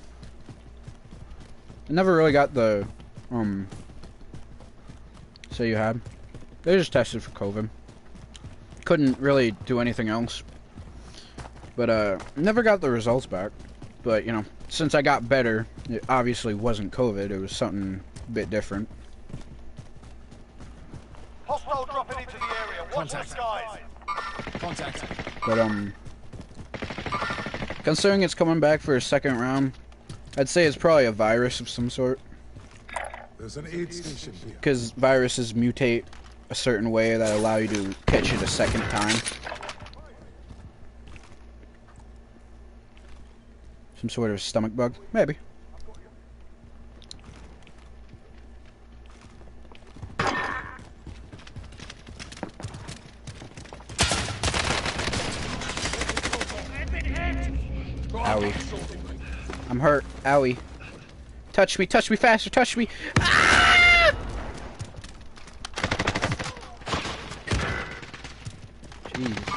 Speaker 1: I never really got the say you had. They just tested for COVID. Couldn't really do anything else. But never got the results back. But, you know, since I got better, it obviously wasn't COVID, it was something a bit different.
Speaker 2: Hostile dropping into the area. Watch the skies.
Speaker 1: But considering it's coming back for a second round, I'd say it's probably a virus of some sort.
Speaker 8: There's an aid station here.
Speaker 1: Because viruses mutate a certain way that allow you to catch it a second time. Some sort of stomach bug? Maybe. Owie. I'm hurt. Owie. Touch me faster, touch me! Ah! Jeez.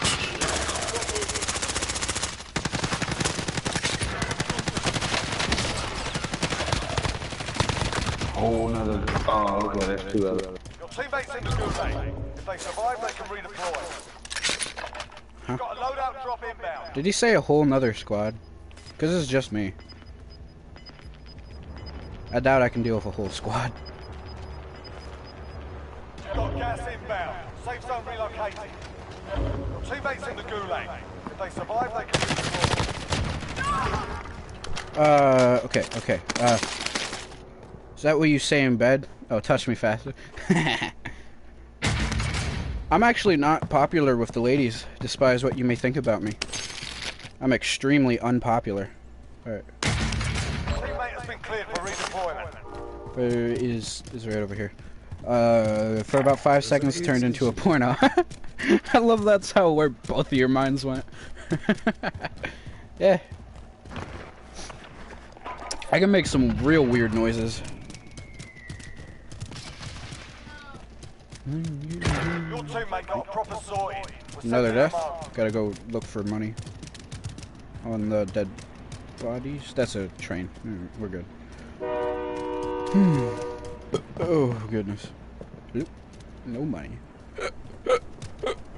Speaker 7: Oh, another. Oh, okay, there's two of them.
Speaker 2: Your teammates in the gulag. If they survive, they can redeploy. You've got a loadout drop inbound.
Speaker 1: Did he say a whole nother squad? Because it's just me. I doubt I can deal with a whole squad.
Speaker 2: You've got gas inbound. Safe zone relocated. Your teammates in the gulag. If they survive, they can redeploy.
Speaker 1: Okay. Is that what you say in bed? Oh, touch me faster. I'm actually not popular with the ladies, despite what you may think about me. I'm extremely unpopular. Alright.
Speaker 2: Teammate has been cleared for redeployment.
Speaker 1: Where is right over here. For about 5 seconds turned into a porno. I love that's how where both of your minds went. Yeah. I can make some real weird noises.
Speaker 2: Your teammate got a proper sorting. We're
Speaker 1: Another
Speaker 2: sending them
Speaker 1: death?
Speaker 2: out.
Speaker 1: Gotta go look for money. On the dead bodies? That's a train. We're good. Oh, goodness. Oop. No money.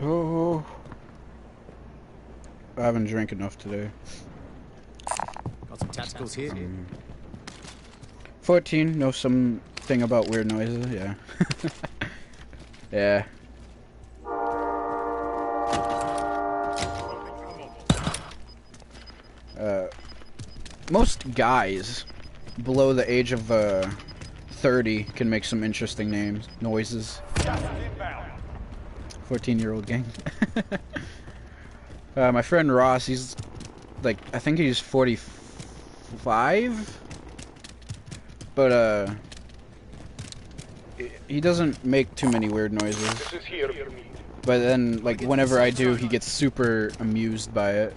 Speaker 1: Oh. I haven't drank enough today.
Speaker 9: Got some tacticals here.
Speaker 1: 14, know something about weird noises, yeah. Yeah. Most guys below the age of 30 can make some interesting noises. 14-year-old gang. My friend Ross, he's like, I think he's 45 5, but he doesn't make too many weird noises. But then, like, whenever I do, he gets super amused by it.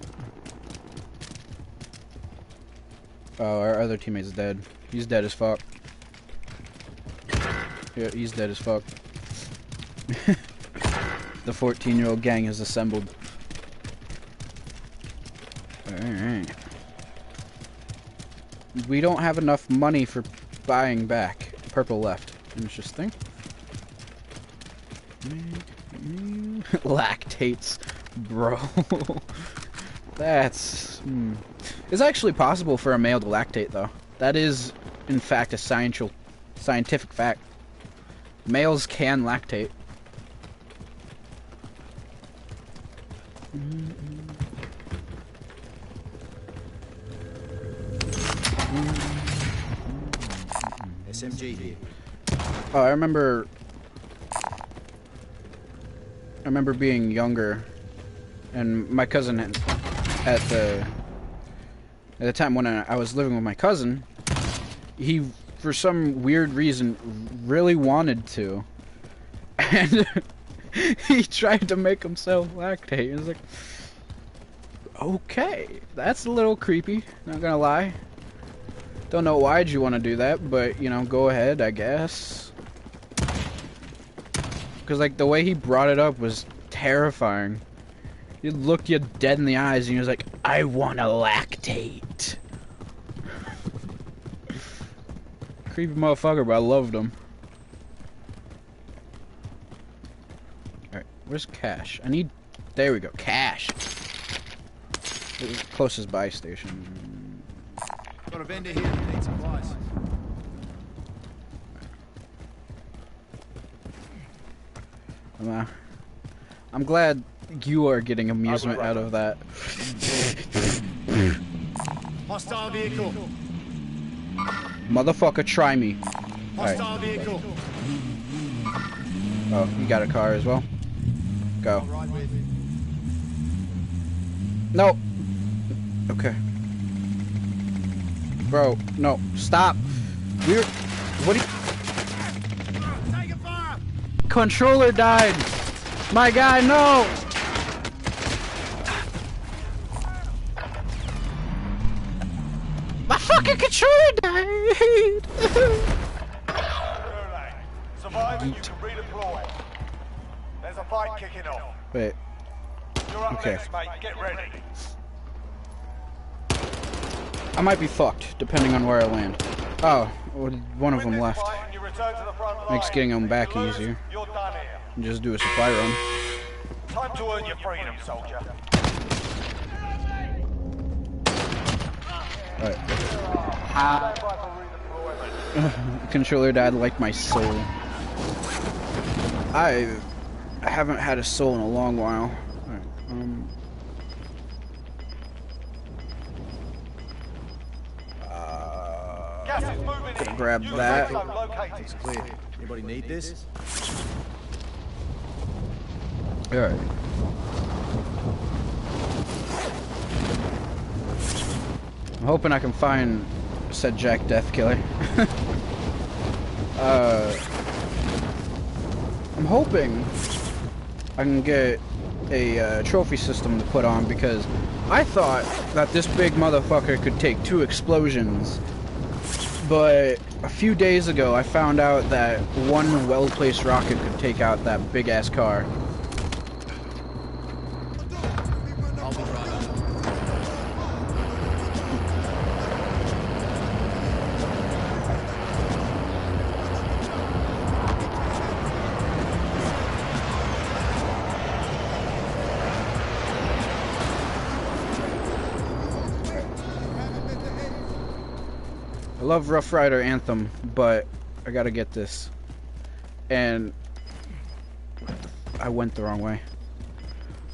Speaker 1: Oh, our other teammate's dead. He's dead as fuck. Yeah, he's dead as fuck. The 14-year-old gang has assembled. Alright. We don't have enough money for buying back. Purple left. Interesting. Lactates. Bro. That's... It's actually possible for a male to lactate, though. That is, in fact, a scientific fact. Males can lactate.
Speaker 9: SMG here.
Speaker 1: Oh, I remember being younger, and my cousin at the time when I was living with my cousin, he, for some weird reason, really wanted to, and he tried to make himself lactate. It was like, okay, that's a little creepy, not gonna lie. Don't know why'd you want to do that, but, you know, go ahead, I guess. Because, like, the way he brought it up was terrifying. He looked you dead in the eyes and he was like, I want to lactate. Creepy motherfucker, but I loved him. Alright, where's Cash? I need... There we go, Cash. Closest buy station.
Speaker 9: Got a vendor here that needs supplies.
Speaker 1: I'm glad you are getting amusement out of that.
Speaker 9: Hostile vehicle.
Speaker 1: Motherfucker, try me.
Speaker 9: Hostile vehicle.
Speaker 1: Oh, you got a car as well? Go.
Speaker 9: Right with.
Speaker 1: No. Okay. Bro, no, stop. We're... What are you...
Speaker 9: Take a fire.
Speaker 1: Controller died. My guy, no. My fucking controller died.
Speaker 2: Survive and you can redeploy. There's a fight kicking off.
Speaker 1: Wait.
Speaker 2: You're up
Speaker 1: Okay.
Speaker 2: next, mate. Get ready.
Speaker 1: I might be fucked, depending on where I land. Oh, well, one of
Speaker 2: Win
Speaker 1: them
Speaker 2: this
Speaker 1: left.
Speaker 2: fight and you return to the front
Speaker 1: Makes
Speaker 2: line.
Speaker 1: getting them
Speaker 2: If
Speaker 1: back
Speaker 2: you lose,
Speaker 1: easier.
Speaker 2: You're done here.
Speaker 1: And just do a supply run.
Speaker 2: Time to earn your freedom, soldier.
Speaker 1: Alright.
Speaker 2: Stand by for redeployment.
Speaker 1: Controller died like my soul. I haven't had a soul in a long while. Alright,
Speaker 2: Gas is moving in.
Speaker 1: grab
Speaker 2: New
Speaker 1: that.
Speaker 2: safe zone located.
Speaker 9: It's clear. Anybody need this?
Speaker 1: Alright. I'm hoping I can find said JACKDEATH-KILLER. I'm hoping I can get a trophy system to put on, because I thought that this big motherfucker could take 2 explosions, but a few days ago I found out that one well-placed rocket could take out that big-ass car.
Speaker 9: I'll be right up.
Speaker 1: I love Rough Rider Anthem, but I gotta get this. And I went the wrong way.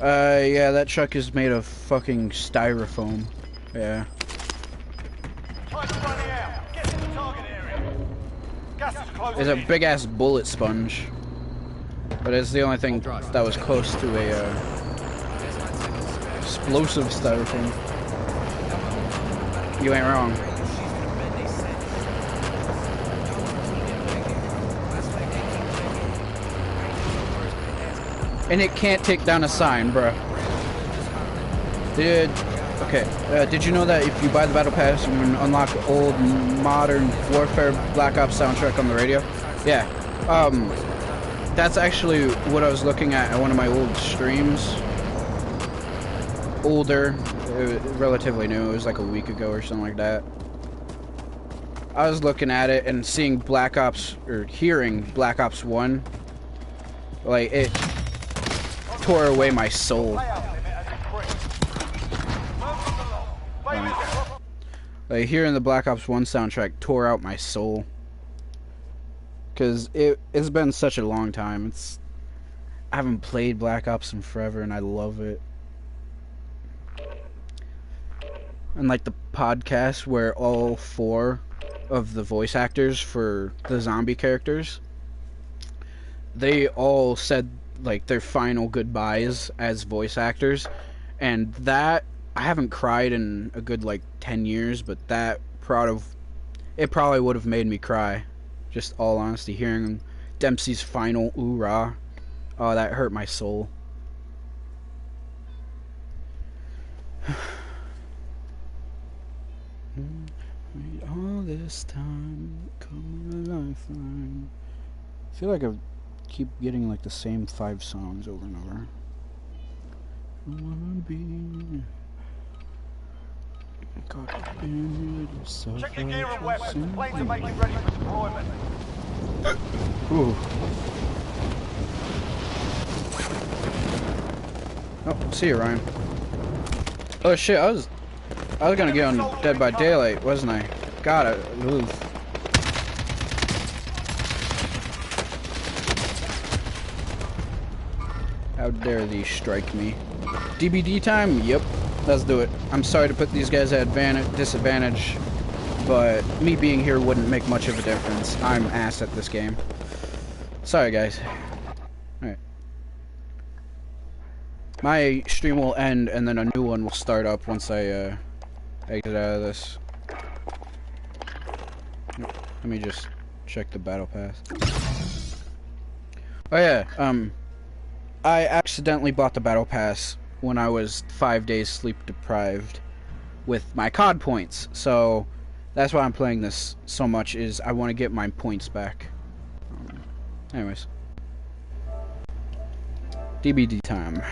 Speaker 1: Yeah, that truck is made of fucking styrofoam. Yeah.
Speaker 2: Time's running out. Get to the target area. Gas is closing
Speaker 1: It's a
Speaker 2: in.
Speaker 1: big ass bullet sponge. But it's the only thing that was close to a explosive styrofoam. You ain't wrong. And it can't take down a sign, bruh. Did you know that if you buy the Battle Pass, you can unlock the old Modern Warfare Black Ops soundtrack on the radio? Yeah. That's actually what I was looking at one of my old streams. Older. Relatively new. It was like a week ago or something like that. I was looking at it and seeing Black Ops, or hearing Black Ops 1. Like, it tore away my soul. Like, hearing the Black Ops 1 soundtrack tore out my soul. Because it's been such a long time. I haven't played Black Ops in forever, and I love it. And like the podcast where all 4 of the voice actors for the zombie characters, they all said like their final goodbyes as voice actors, and that I haven't cried in a good like 10 years, but it probably would have made me cry. Just all honesty, hearing Dempsey's final "oorah," oh, that hurt my soul. All this time, come a lifeline. I feel like I keep getting like the same 5 songs over and over. I wanna be.
Speaker 2: Check your gear and weapons. Planes are making ready for deployment.
Speaker 1: Ooh. Oh, see you, Ryan. Oh shit, I was gonna get on Dead by Daylight, wasn't I? Gotta move. How dare thee strike me? DBD time? Yep. Let's do it. I'm sorry to put these guys at disadvantage, but me being here wouldn't make much of a difference. I'm ass at this game. Sorry, guys. Alright. My stream will end, and then a new one will start up once I exit out of this. Let me just check the battle pass. Oh yeah, I accidentally bought the battle pass when I was 5 days sleep deprived with my COD points, so that's why I'm playing this so much, is I want to get my points back. Anyways, DBD time.